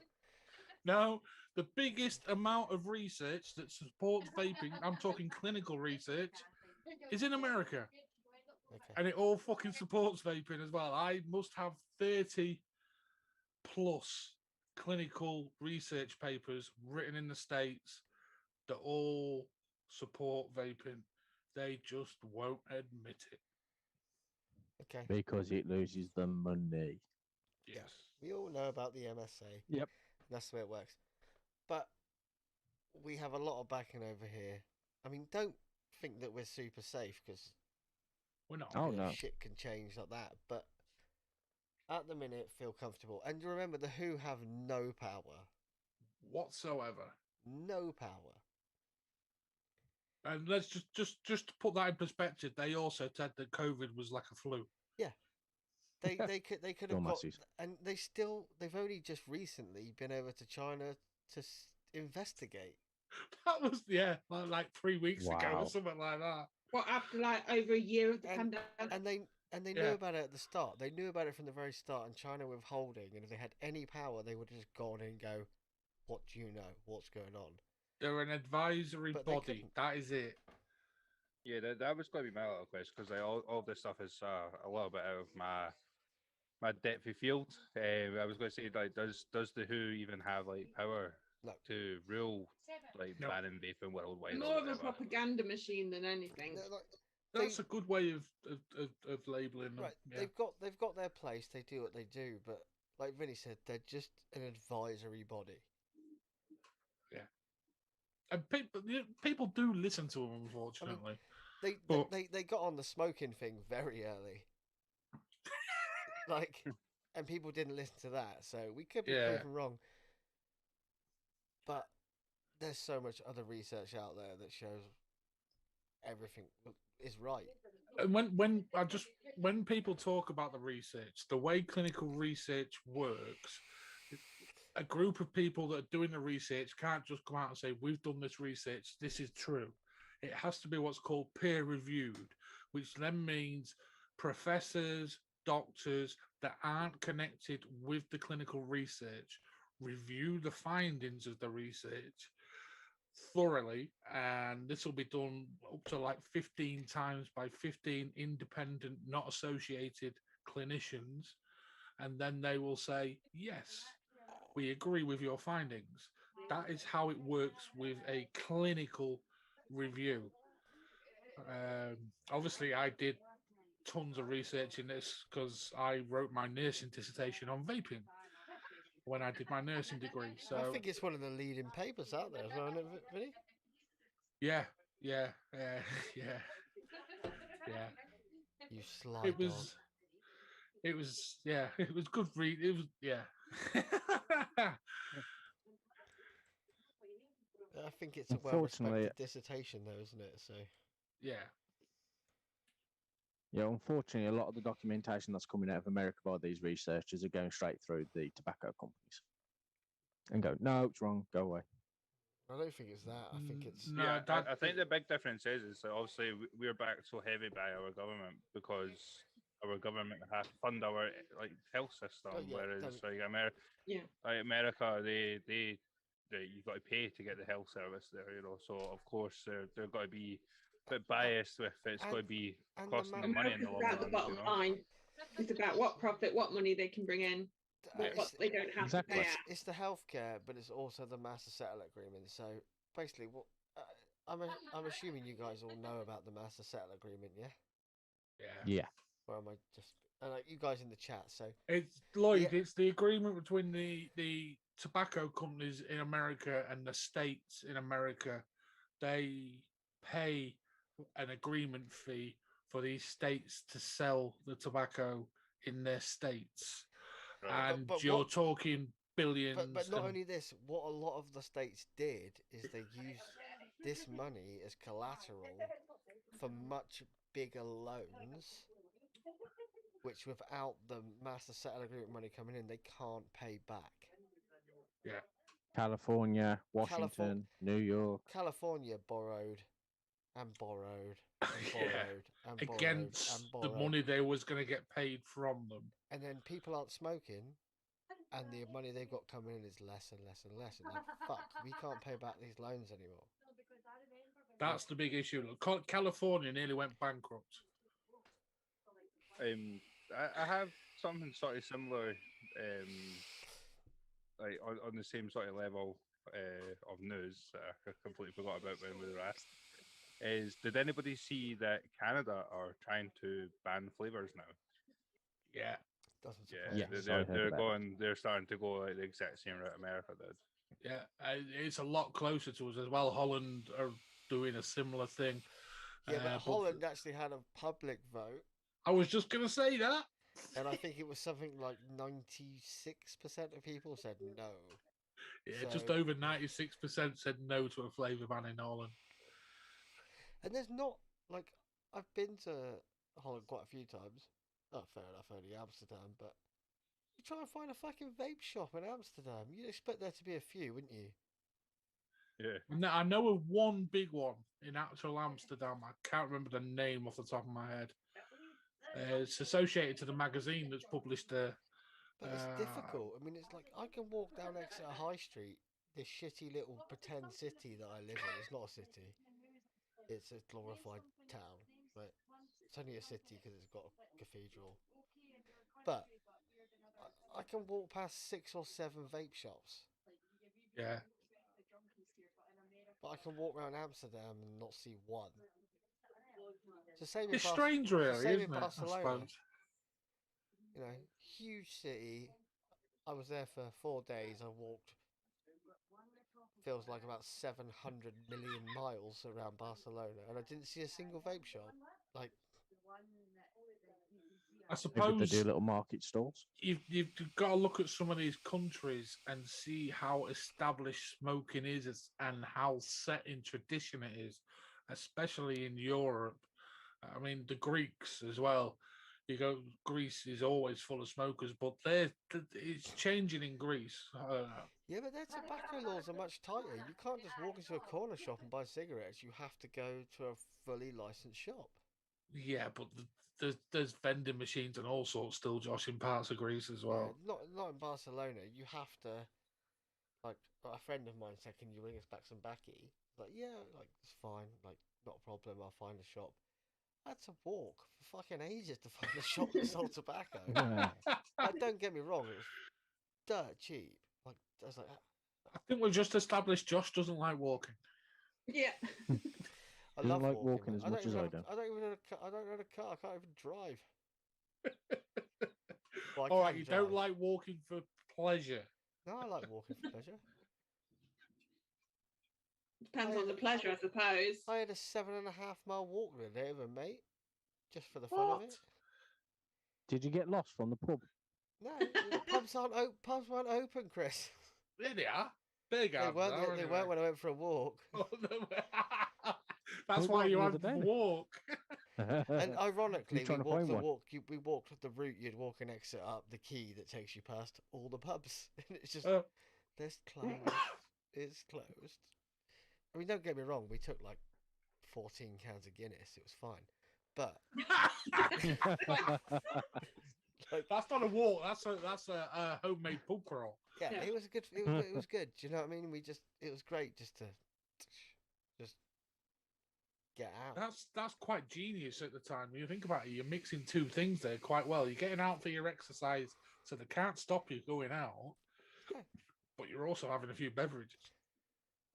No. The biggest amount of research that supports vaping, I'm talking clinical research, is in America. Okay. And it all fucking supports vaping as well. I must have 30 plus clinical research papers written in the States that all support vaping. They just won't admit it. Okay. Because it loses the money. Yes. Yeah. We all know about the MSA. Yep. That's the way it works. But we have a lot of backing over here. I mean, don't think that we're super safe because we're not. Oh, no. Shit can change like that. But at the minute, feel comfortable. And remember, the WHO have no power whatsoever. No power. And let's just to put that in perspective, they also said that COVID was like a flu. Yeah. They could have got, masses. and they've only just recently been over to China to investigate. That was like 3 weeks ago or something like that. What, after like over a year of the pandemic? And they knew about it at the start. They knew about it from the very start, and China were withholding. And if they had any power, they would have just gone in and go, "What do you know? What's going on?" They're an advisory body. That is it. Yeah, that was going to be my little question because all this stuff is a little bit out of my depth of field. I was going to say, like, does the WHO even have like power to rule like banning vaping worldwide? More of a propaganda machine than anything. That's a good way of labeling them. Right, yeah. they've got their place. They do what they do, but like Vinny said, they're just an advisory body. Yeah, and people do listen to them. Unfortunately, they got on the smoking thing very early. Like, and people didn't listen to that, so we could be proven wrong. But there's so much other research out there that shows everything is right. And when people talk about the research, the way clinical research works, a group of people that are doing the research can't just come out and say, we've done this research, this is true. It has to be what's called peer reviewed, which then means professors, doctors that aren't connected with the clinical research review the findings of the research thoroughly, and this will be done up to like 15 times by 15 independent, not associated clinicians, and then they will say, yes, we agree with your findings. That is how it works with a clinical review. Obviously, I did tons of research in this because I wrote my nursing dissertation on vaping when I did my nursing degree. So I think it's one of the leading papers out there as well, isn't it, Vinny? yeah, yeah. You sly It dog. was, yeah, it was good read. It was, yeah. I think it's a Unfortunately- well-respected dissertation, though, isn't it? So Yeah. Yeah, unfortunately, a lot of the documentation that's coming out of America by these researchers are going straight through the tobacco companies and go, no, it's wrong, go away. I don't think it's that. I think it's No, Yeah, that, I think the big difference is that obviously we're backed so heavy by our government because our government has to fund our like health system, Oh, yeah, whereas don't- like Yeah. America, they you've got to pay to get the health service there, you know. So of course they're going to be a bit biased with it's going to be and the costing ma- them money in the America's long about the run. bottom You know? line. It's about what profit, what money they can bring in, what it's, they don't have Exactly. to pay it's, out. it's the healthcare, but it's also the master settle agreement. So basically, what I'm assuming you guys all know about the master settle agreement, yeah? yeah. Yeah. Or am I just you guys in the chat? So It's Lloyd. Yeah. It's the agreement between the tobacco companies in America and the states in America. They pay an agreement fee for these states to sell the tobacco in their states, Right. and But you're what- talking billions. but not and- only this, what a lot of the states did is they used this money as collateral for much bigger loans, which without the master settle agreement money coming in, they can't pay back. California, Washington, New York. California borrowed and borrowed and Yeah. borrowed and borrowed against and the borrowed. money they was going to get paid from them. And then people aren't smoking, and the money they've got coming in is less and less and less. And like, fuck, we can't pay back these loans anymore. That's the big issue. Look, California nearly went bankrupt. I have something sort of similar, like on the same sort of level of news that I completely forgot about when we were asked. Did anybody see that Canada are trying to ban flavors now? Yeah. Doesn't Yeah, surprise Yes, me. I heard about it. they're starting to go like the exact same route America did. Yeah, it's a lot closer to us as well. Holland are doing a similar thing. Yeah, but but Holland actually had a public vote, I was just going to say that. and I think it was something like 96% of people said no. Yeah, just So- over 96% said no to a flavour ban in Holland. And there's not, like, I've been to Holland quite a few times. Oh, fair enough, only Amsterdam, but you try and find a fucking vape shop in Amsterdam. You'd expect there to be a few, wouldn't you? Yeah, No, I know of one big one in actual Amsterdam. I can't remember the name off the top of my head. It's associated to the magazine that's published there. But it's difficult. I mean, it's like I can walk down Exeter High Street, this shitty little pretend city that I live in. It's not a city. It's a glorified town, but it's only a city because it's got a cathedral. But I can walk past 6 or 7 vape shops. Yeah. But I can walk around Amsterdam and not see one. It's the same in It's strange, really, same in isn't it? I Barcelona. suppose. You know, huge city. I was there for 4 days. I walked, feels like about 700 million miles around Barcelona, and I didn't see a single vape shop. Like, I Maybe they suppose do little market stalls. you've got to look at some of these countries and see how established smoking is and how set in tradition it is. especially in Europe. I mean, the Greeks as well. You go, Greece is always full of smokers, but it's changing in Greece. Yeah, but their tobacco laws are much tighter. You can't just walk into a corner shop and buy cigarettes. You have to go to a fully licensed shop. Yeah, but there's vending machines and all sorts still, Josh, in parts of Greece as well. Yeah, not in Barcelona. You have to, like, a friend of mine said, "Can you bring us back some baccy?" Like, yeah, like it's fine, like not a problem. I'll find a shop. I had to walk for fucking ages to find a shop that sold tobacco. Like, don't get me wrong, it was dirt cheap. Like, I was like, I think we've just established Josh doesn't like walking. Yeah. I Doesn't love like walking. walking as I don't much as even I have, do. I don't even have a car. I don't own a car. I can't even drive. Well, I All right, can you drive. don't like walking for pleasure. No, I like walking for pleasure. Depends on the pleasure, I suppose. I had a 7.5 mile walk the other day with a mate, just for the fun of What? it. Did you get lost from the pub? No, pubs weren't open, Chris. There they are. Big They arms weren't. are, They anyway. weren't when I went for a walk. Oh, no. That's We why got you the had other to day. walk. And ironically, we trying to walked find the one? walk. We walked the route you'd walk an exit up the quay that takes you past all the pubs, and it's just Oh. this closed. It's closed. I mean, don't get me wrong. We took like 14 cans of Guinness. It was fine, but like, That's not a walk. That's a homemade pub crawl. yeah, Yeah. it was a good. It was good. Do you know what I mean? It was great just to get out. That's quite genius at the time. When you think about it, you're mixing two things there quite well. You're getting out for your exercise, so they can't stop you going out. Yeah. But you're also having a few beverages.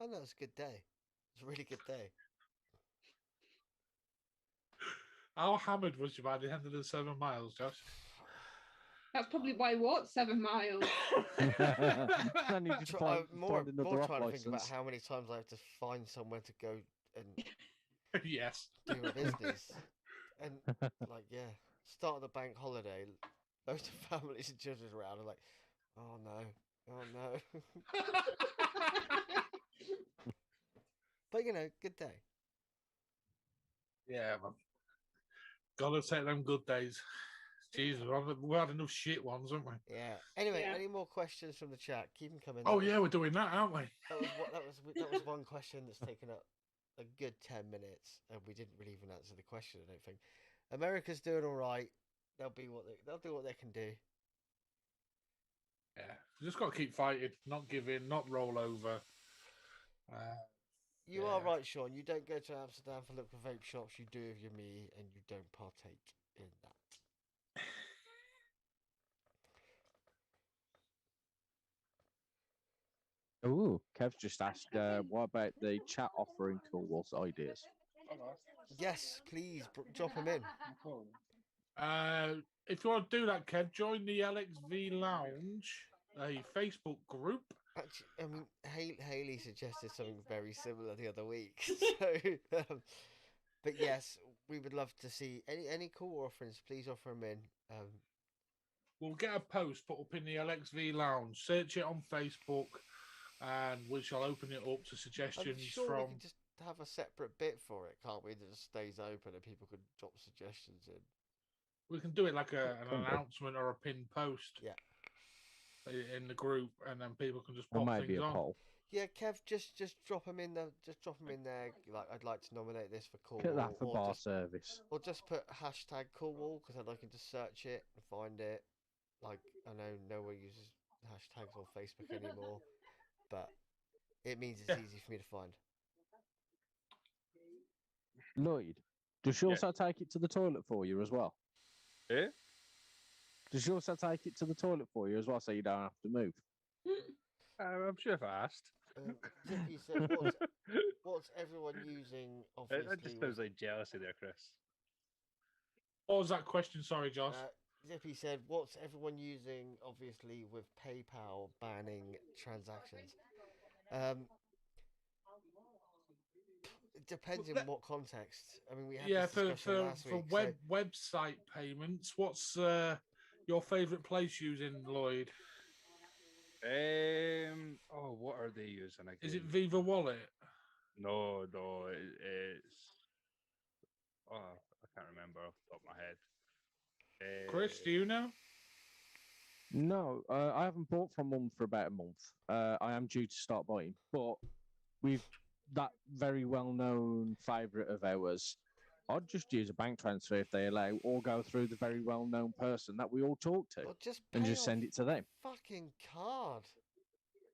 Oh no, it was a good day. It was a really good day. How hammered was you by the end of the 7 miles, Josh? That's probably why I walked 7 miles. I need you to find More another off trying to think about license. how many times I have to find somewhere to go and Yes. do a business. And like, yeah, start of the bank holiday, loads of families and children around are like, oh no. But you know, good day. Yeah, man. Gotta take them good days. Jesus, we had enough shit ones, haven't we? Yeah. Anyway, Yeah. any more questions from the chat? Keep them coming. Oh yeah, we're doing that, aren't we? That was one question that's taken up a good 10 minutes, and we didn't really even answer the question. I don't think. America's doing all right. They'll do what they can do. Yeah, you just got to keep fighting, not give in, not roll over. You are right, Sean. You don't go to Amsterdam for look for vape shops. You do if you're me, and you don't partake in that. Ooh, Kev's just asked, what about the chat offering Coil's ideas? Yes, please drop them in. If you want to do that, Kev, join the LXV Lounge, a Facebook group. Actually, I mean, Haley suggested something very similar the other week. So, but yes, we would love to see any cool offerings. Please offer them in. We'll get a post put up in the LXV Lounge. Search it on Facebook, and we shall open it up to I'm suggestions sure from. we can just have a separate bit for it, can't we? That just stays open and people could drop suggestions in. We can do it like an Can do. announcement or a pinned post. Yeah. In the group, and then people can just Or pop maybe things a on. poll. Yeah, Kev, just drop them in there. Just drop them in there. Like, I'd like to nominate this for Cool Get Wall, that for bar service. or just put hashtag Cool Wall because then I can just search it and find it. Like, I know no one uses hashtags on Facebook anymore, but it means it's easy for me to find. Lloyd, does she also take it to the toilet for you as well? Eh? Does she also take it to the toilet for you as well, so you don't have to move? I'm sure if I asked. Zippy said, what's everyone using, obviously, That just sounds like jealousy there, Chris. What was that question? Sorry, Josh. Zippy said, what's everyone using, obviously, with PayPal banning transactions? It depends in what context. I mean, we had this discussion last week. Website payments, what's your favourite place using, Lloyd? What are they using again? Is it Viva Wallet? No, it's. Oh, I can't remember off the top of my head. Chris, do you know? No, I haven't bought from Mum for about a month. I am due to start buying, but with that very well-known favourite of ours, I'd just use a bank transfer if they allow, or go through the very well-known person that we all talk to, Well, just and pay just off send it to them. fucking card.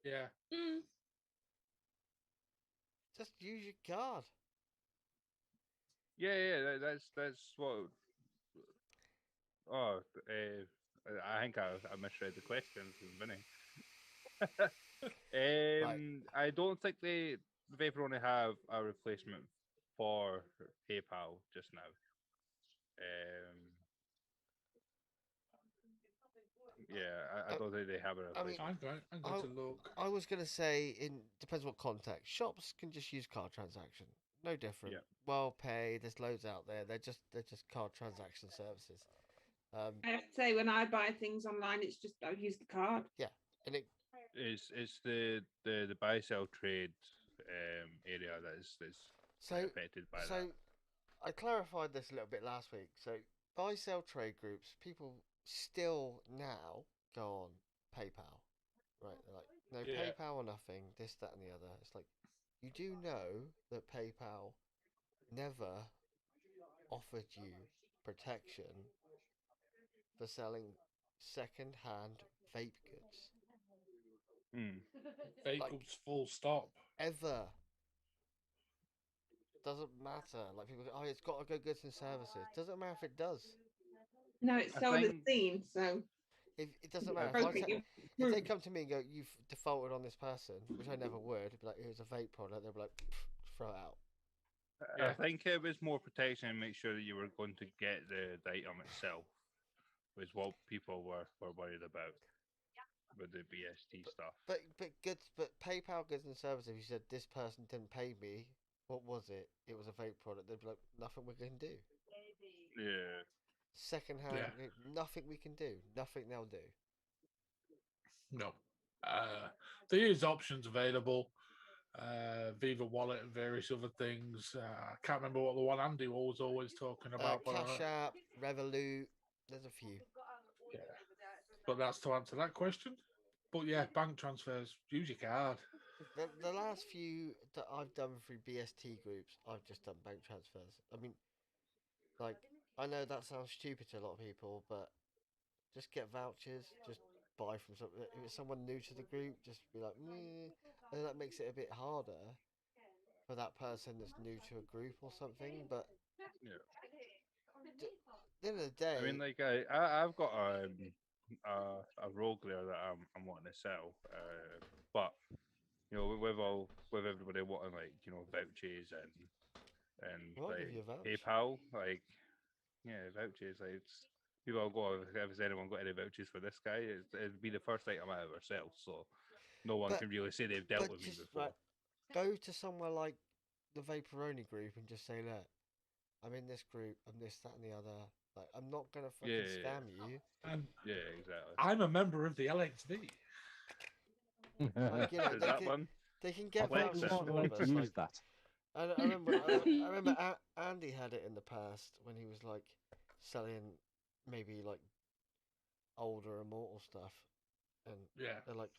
Yeah. Mm. Just use your card. Yeah, that's what. Oh, I think I misread the questions, Vinny. I don't think they Vapor only have a replacement for PayPal just now. Yeah, I Uh, don't think they have a I mean, replacement. I'm going to look. I was gonna say, in depends what context. Shops can just use card transaction. No different. Yeah. Well pay. There's loads out there. They're just card transaction services. I have to say, when I buy things online, it's just I use the card. Yeah, and it It's the buy sell trade area that's so affected by so I clarified this a little bit last week. So buy sell trade groups, people still now go on PayPal, right? They're like, no Yeah. PayPal or nothing. This, that, and the other. It's like, you do know that PayPal never offered you protection for selling second-hand vape goods that. Vehicles full stop. ever. Doesn't matter. Like people go, oh, it's got to go goods and services. Doesn't matter if it does. No, it's I sold at think- scene, so If it doesn't I matter. If, I appropriate, te- you- if they come to me and go, you've defaulted on this person, which I never would, be like, here's a vape product. They'll be like, throw it out. I Yeah. think it was more protection and make sure that you were going to get the item itself was what people were worried about with the BST stuff. But PayPal goods and services. If you said this person didn't pay me, what was it? It was a vape product. They'd be like, nothing we can do. Yeah. Secondhand, Yeah. nothing we can do. Nothing they'll do. No. There is options available. Viva Wallet and various other things. I can't remember what the one Andy was always talking about, but, Cash App, Revolut. There's a few. yeah. But that's to answer that question. But yeah, bank transfers, use your card. The last few that I've done through BST groups, I've just done bank transfers. I mean, like, I know that sounds stupid to a lot of people, but just get vouchers, just buy from some. If it's someone new to the group, just be like, and that makes it a bit harder for that person that's new to a group or something. But Yeah. at the end of the day, I mean, like I've got a rogue there that I'm wanting to sell, but you know, with everybody wanting like vouchers and I'll give like you a voucher. PayPal, like vouchers. Like people will go if has anyone got any vouchers for this guy? It'd be the first item I ever sell, so no one But- can really say they've dealt but with me just, before. right, go to somewhere like the Vaporoni group and just say, look, I'm in this group, I'm this, that, and the other. Like, I'm not gonna fucking Yeah. scam you. And Yeah, exactly. I'm a member of the LXV. Like, you know, Is they that can, one? they can I get Flex think it. vouchers we from might all like of to us. use Like, that. I remember, I remember Andy had it in the past when he was like selling maybe like older immortal stuff, and Yeah. they're like,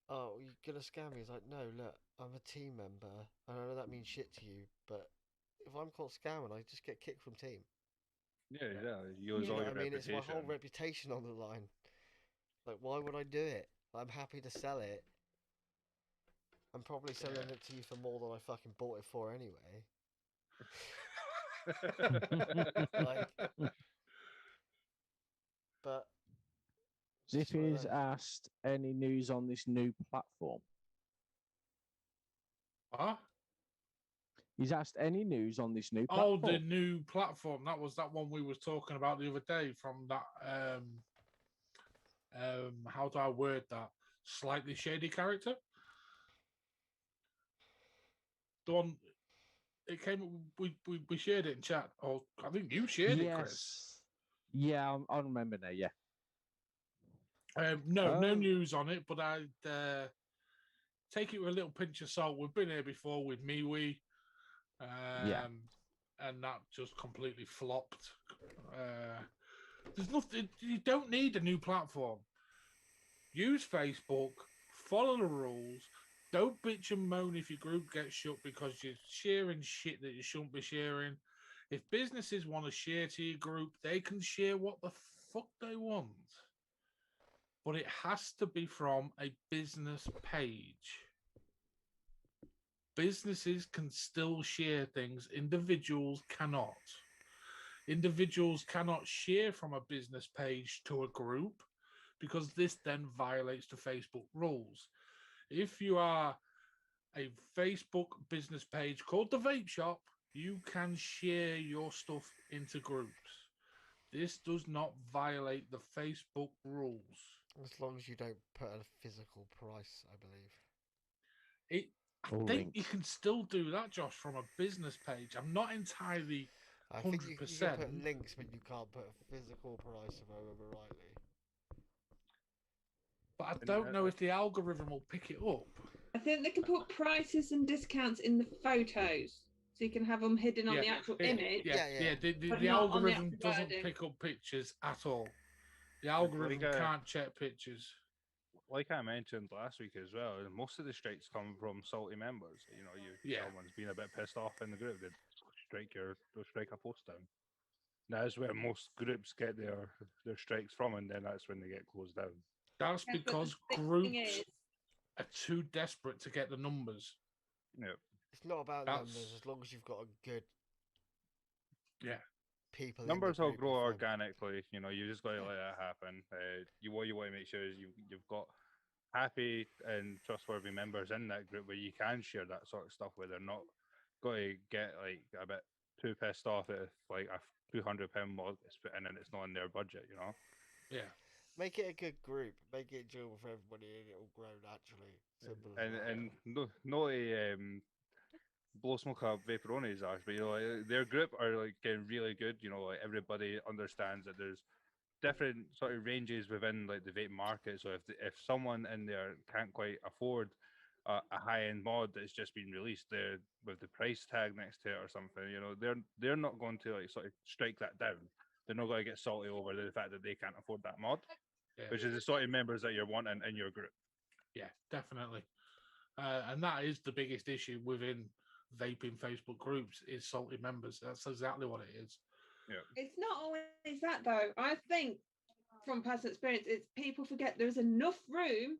"Oh, you're gonna scam me?" He's like, "No, look, I'm a team member, and I know that means shit to you, but if I'm caught scamming, I just get kicked from team. Yeah, exactly. You Yeah. lose You all know your what I mean? It's reputation. my whole reputation on the line. Like, why would I do it? I'm happy to sell it. I'm probably selling Yeah. it to you for more than I fucking bought it for anyway." Like, but just one of Zippy's those. asked any news on this new platform. Huh? He's asked any news on this new Oh, platform. the new platform. That was that one we was talking about the other day from that how do I word that? Slightly shady character. The one it came we shared it in chat. Oh, I think you shared it, Chris. Yeah, I remember now. Yeah. No Oh. news on it, but take it with a little pinch of salt. We've been here before with MeWe, Yeah. and that just completely flopped. There's nothing. You don't need a new platform. Use Facebook. Follow the rules. Don't bitch and moan if your group gets shut because you're sharing shit that you shouldn't be sharing. If businesses want to share to your group, they can share what the fuck they want. But it has to be from a business page. Businesses can still share things, individuals cannot. Individuals cannot share from a business page to a group because this then violates the Facebook rules. If you are a Facebook business page called the Vape Shop, you can share your stuff into groups. This does not violate the Facebook rules. As long as you don't put a physical price, I believe. I Or think you links. can still do that, Josh, from a business page. I'm not entirely I think you can 100%. put links, but you can't put a physical price, if I remember rightly. But I And, don't know if the algorithm will pick it up. I think they can put prices and discounts in the photos, so you can have them hidden on the actual image. Yeah. The But not on the algorithm actual doesn't wording. pick up pictures at all. The algorithm can't check pictures. like I mentioned last week as well, most of the strikes come from salty members. You know, someone's been a bit pissed off in the group, they'll strike a post down. That's where most groups get their strikes from, and then that's when they get closed down. That's Yeah, but because the thing groups is, are too desperate to get the numbers. Yeah. It's not about That's- numbers, as long as you've got a good Yeah. people. Numbers in the will group grow are fine. organically. You know, you just got to let it happen. What you want to make sure is you've got happy and trustworthy members in that group where you can share that sort of stuff, where they're not going to get like a bit too pissed off if like a £200 mod is put in and it's not in their budget. You know. Yeah. Make it a good group. Make it enjoyable for everybody, and it'll grow naturally. Simple as that. And no blow smoke up Vaperonis are, but you know, like, their group are like getting really good. You know, like everybody understands that there's different sort of ranges within like the vape market. So if someone in there can't quite afford a high end mod that's just been released there with the price tag next to it or something, you know, they're not going to like sort of strike that down. They're not going to get salty over the fact that they can't afford that mod, which is the sort of members that you're wanting in your group. Yeah, definitely. And that is the biggest issue within vaping Facebook groups is salty members. That's exactly what it is. Yeah. it's not always that though. I think from personal experience, it's people forget there's enough room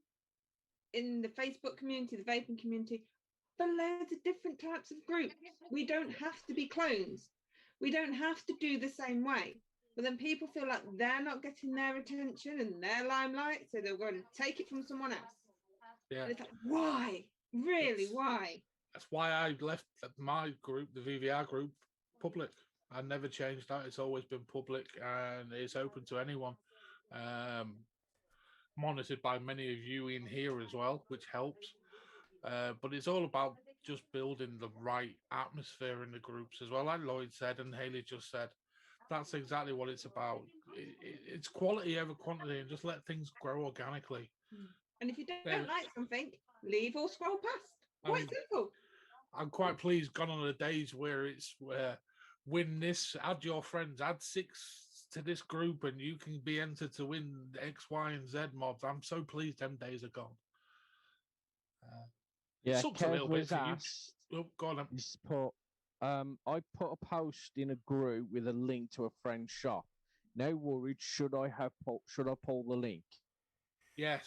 in the Facebook community, the vaping community, for loads of different types of groups. We don't have to be clones. We don't have to do the same way. But then people feel like they're not getting their attention and their limelight, so they're going to take it from someone else. Yeah. And it's like, why? Really, why? That's why I left my group, the VVR group, public. I never changed that. It's always been public and it's open to anyone. Monitored by many of you in here as well, which helps. But it's all about just building the right atmosphere in the groups as well. Like Lloyd said and Haley just said, that's exactly what it's about. It's quality over quantity, and just let things grow organically. And if you don't like something, leave or scroll past. Quite simple. I'm quite pleased. Gone on the days where it's win this, add your friends, add 6 to this group, and you can be entered to win X, Y, and Z mobs. I'm so pleased them days are gone. Yeah, sucks a Kev little bit was for you. asked. Oh, go on. Just put, I put a post in a group with a link to a friend's shop. No worries. Should I pull the link? Yes,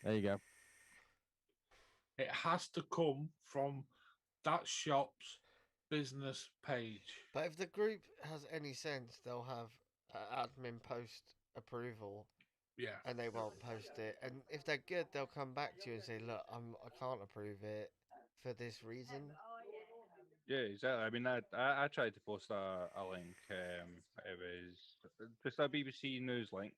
There you go. it has to come from that shop's business page. But if the group has any sense, they'll have admin post approval, Yeah, and they won't post it. And if they're good, they'll come back to you and say, "Look, I can't approve it for this reason." Yeah, exactly. I mean, I tried to post a link. It was just a BBC News link,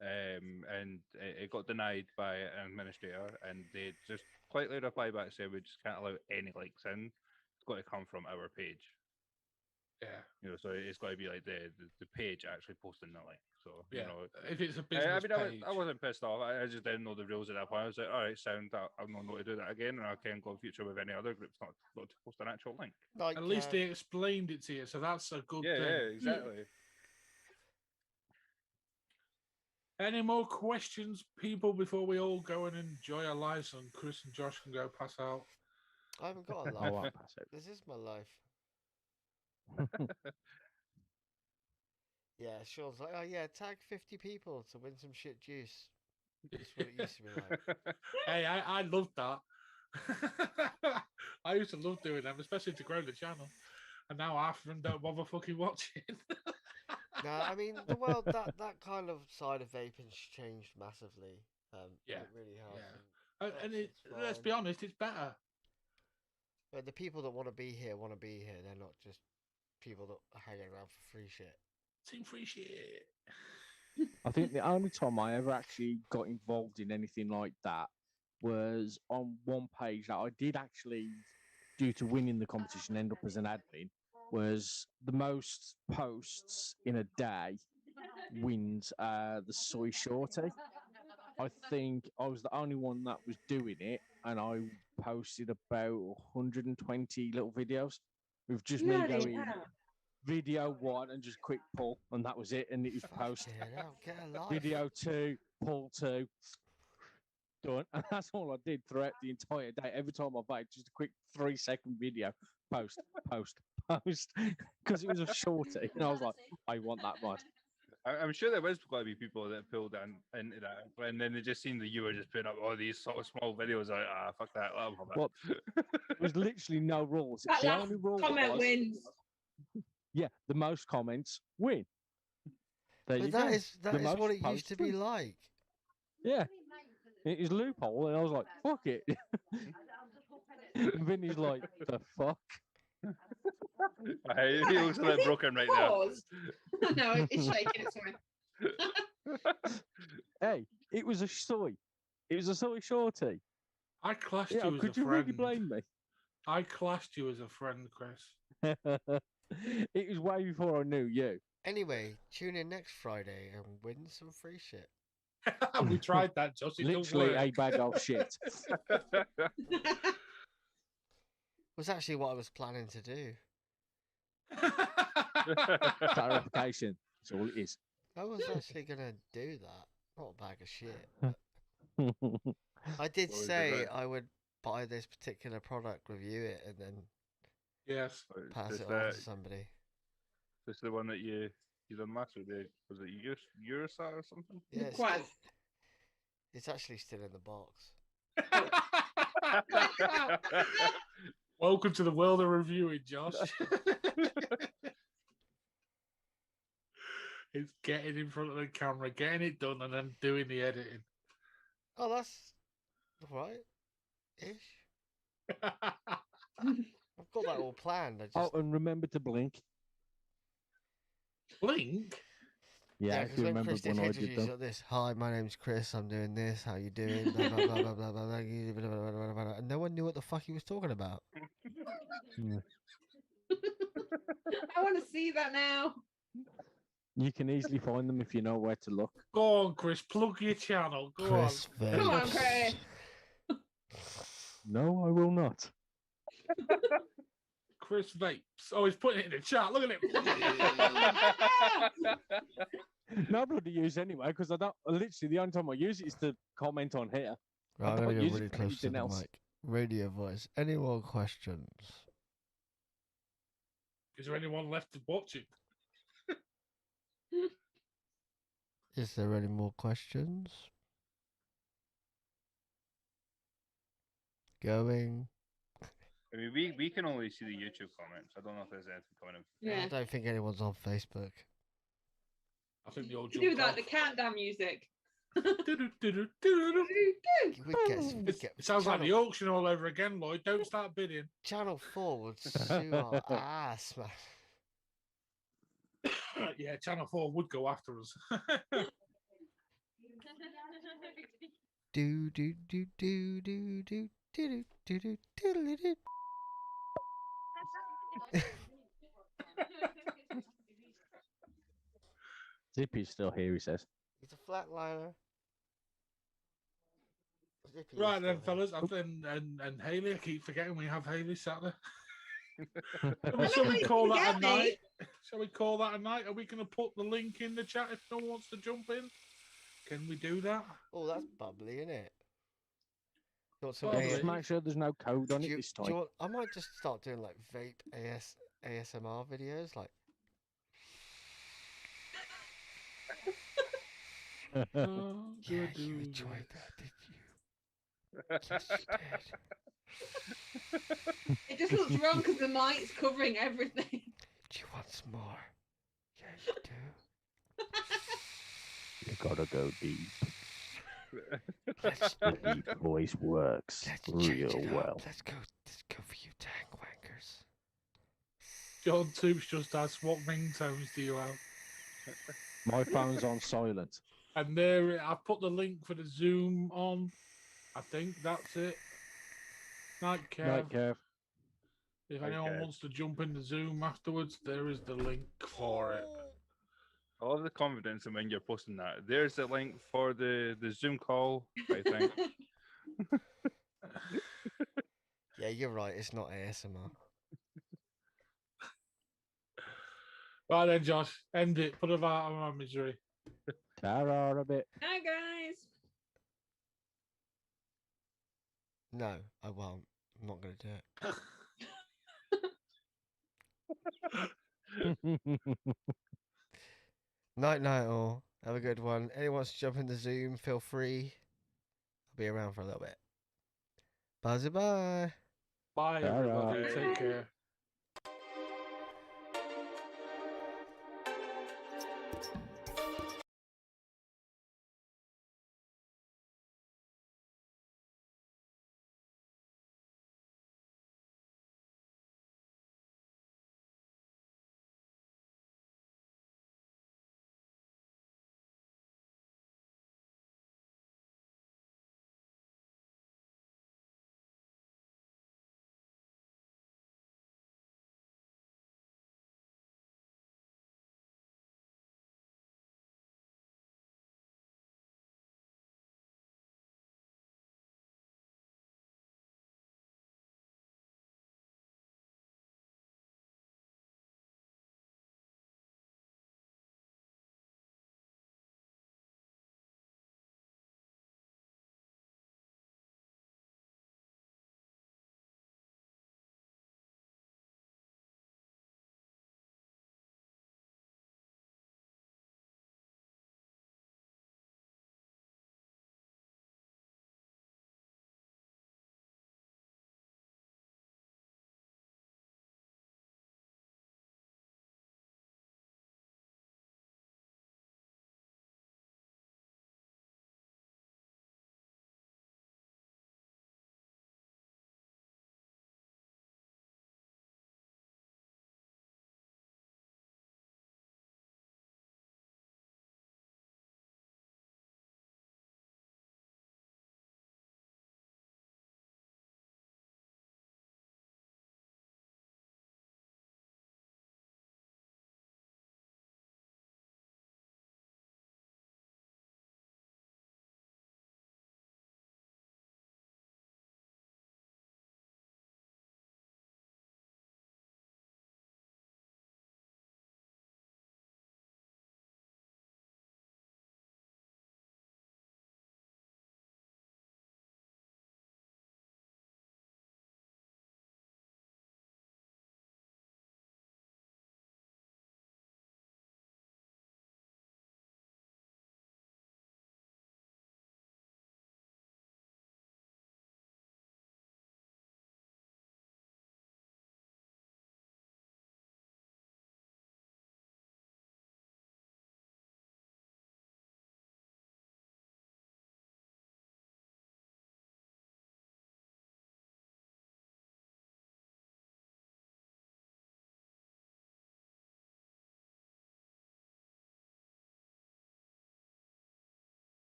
and it got denied by an administrator, and they just quietly replied back saying we just can't allow any links in. It's got to come from our page. Yeah. You know, so it's got to be like the page actually posting the link. So you Yeah. know, If it's a I business mean, page. I wasn't pissed off. I just didn't know the rules at that point. I was like, all right, sound. I'll not know to do that again, and I can go in future with any other groups not to post an actual link. Like, At least they explained it to you, so that's a good Yeah, thing. yeah, exactly. Any more questions, people, before we all go and enjoy our lives and Chris and Josh can go pass out? I haven't got a I life. won't pass it. This is my life. Yeah, Sean's like, oh yeah, tag 50 people to win some shit juice. That's what it used to be like. Hey, I loved that. I used to love doing them, especially to grow the channel. And now half of them don't bother fucking watching. No, I mean the world that kind of side of vaping's changed massively. Yeah, it really has. yeah. And And it's let's be fine. honest, it's better. But the people that want to be here want to be here. They're not just people that are hanging around for free shit. Team free shit. I think the only time I ever actually got involved in anything like that was on one page that I did actually, due to winning the competition, end up as an admin, was the most posts in a day wins the soy shorty. I think I was the only one that was doing it, and I posted about 120 little videos with just me Bloody going hell. video one and just quick pull, and that was it. And it was post Fucking hell, get a life. video two, pull two, done. And that's all I did throughout the entire day. Every time I played, just a quick 3-second video, post, post, post, because it was a shorty. And I was like, I want that mod. I'm sure there was going to be people that pulled into that, and then they just seen the viewer just putting up all these sort of small videos. Like, fuck that, let 'em have it. Well, there was literally no rules. That The last only rule comment was, wins. yeah, the most comments win. There you But go. that The is what most it used to be posts win. like. Yeah, it was loophole, and I was like, fuck it. And Vinny's like, the fuck? He looks a bit broken right now. Pause. No, it's shaking. It's fine. Hey, it was a soy. It was a soy shorty. I classed Yeah, you as could a you friend. really blame me? I classed you as a friend, Chris. It was way before I knew you. Anyway, tune in next Friday and win some free shit. We tried that, Josh. It Literally don't a work. bag of shit. Was actually what I was planning to do. Clarification. That's all it is. I was actually gonna do that. Not a bag of shit. But I did What was say it? I would buy this particular product, review it, and then Yes. pass Is it this, on to somebody. this the one that you done last week? Was it Eurosat or something? Yeah, it's, Quite. it's actually still in the box. Welcome to the world of reviewing, Josh. It's getting in front of the camera, getting it done, and then doing the editing. Oh, that's right. Ish. I've got that all planned. I just Oh, and remember to blink. Blink? Yeah, because if you when remember Chris did when I his did reviews them. like this, hi, my name's Chris. I'm doing this. How you doing? Blah, blah, blah, blah, blah, blah, blah, blah, blah, blah, blah, and no one knew what the fuck he was talking about. Yeah. I want to see that now. You can easily find them if you know where to look. Go on, Chris. Plug your channel. Go Chris on. Come on, Vapes. Chris. No, I will not. Chris Vapes. Oh, he's putting it in the chat. Look at him. No bloody use anyway, because I don't. Literally, the only time I use it is to comment on here. Right, I'm don't gonna go use it really for close to anything the else. mic. Radio voice. Any more questions? Is there anyone left to watch it? Is there any more questions? Going. I mean, we can only see the YouTube comments. I don't know if there's anything coming in. I Yeah. don't think anyone's on Facebook. I think the old You do jump that, off. the countdown music. Do-do-do-do-do-do. We'd get It sounds like the channel, auction all over again, Lloyd. Don't start bidding. Channel 4 would sue our ass, man. Yeah, Channel 4 would go after us. Do do do do do do do do do do do do. Zippy's still here, he says. He's a flatliner. Zippy is Right still then, here. fellas. And Haley, I keep forgetting we have Haley sat there. I Shall know we you call that forget a me. night? Shall we call that a night? Are we going to put the link in the chat if no one wants to jump in? Can we do that? Oh, that's bubbly, isn't it? Got some Bubbly. Yeah, AS- just make sure there's no code on do it you, this do time. you want, I might just start doing like vape ASMR videos. Like, Oh, yeah, do you this. enjoyed that, did you? Yes, you did. It just looks wrong because the mic's covering everything. Do you want some more? Yeah, you do. You gotta go deep. Let's The deep voice works change real it well. up. Let's go for you, tang wankers. John Toops just asked, what ringtones do you have? My phone's on silent. And there, I put the link for the Zoom on. I think that's it. Night, Kev. Night, Kev. If Night, anyone Kev. wants to jump in the Zoom afterwards, there is the link for it. I love the confidence in when you're posting that. There's the link for the Zoom call, I think. Yeah, you're right. It's not ASMR. Right then, Josh, end it. Put it out of my misery. Tara a bit. Hi guys. No, I won't. I'm not going to do it. Night, night, all. Have a good one. Anyone wants to jump in the Zoom, feel free. I'll be around for a little bit. Bye, bye. Bye, Ta-ra. everybody. Take care.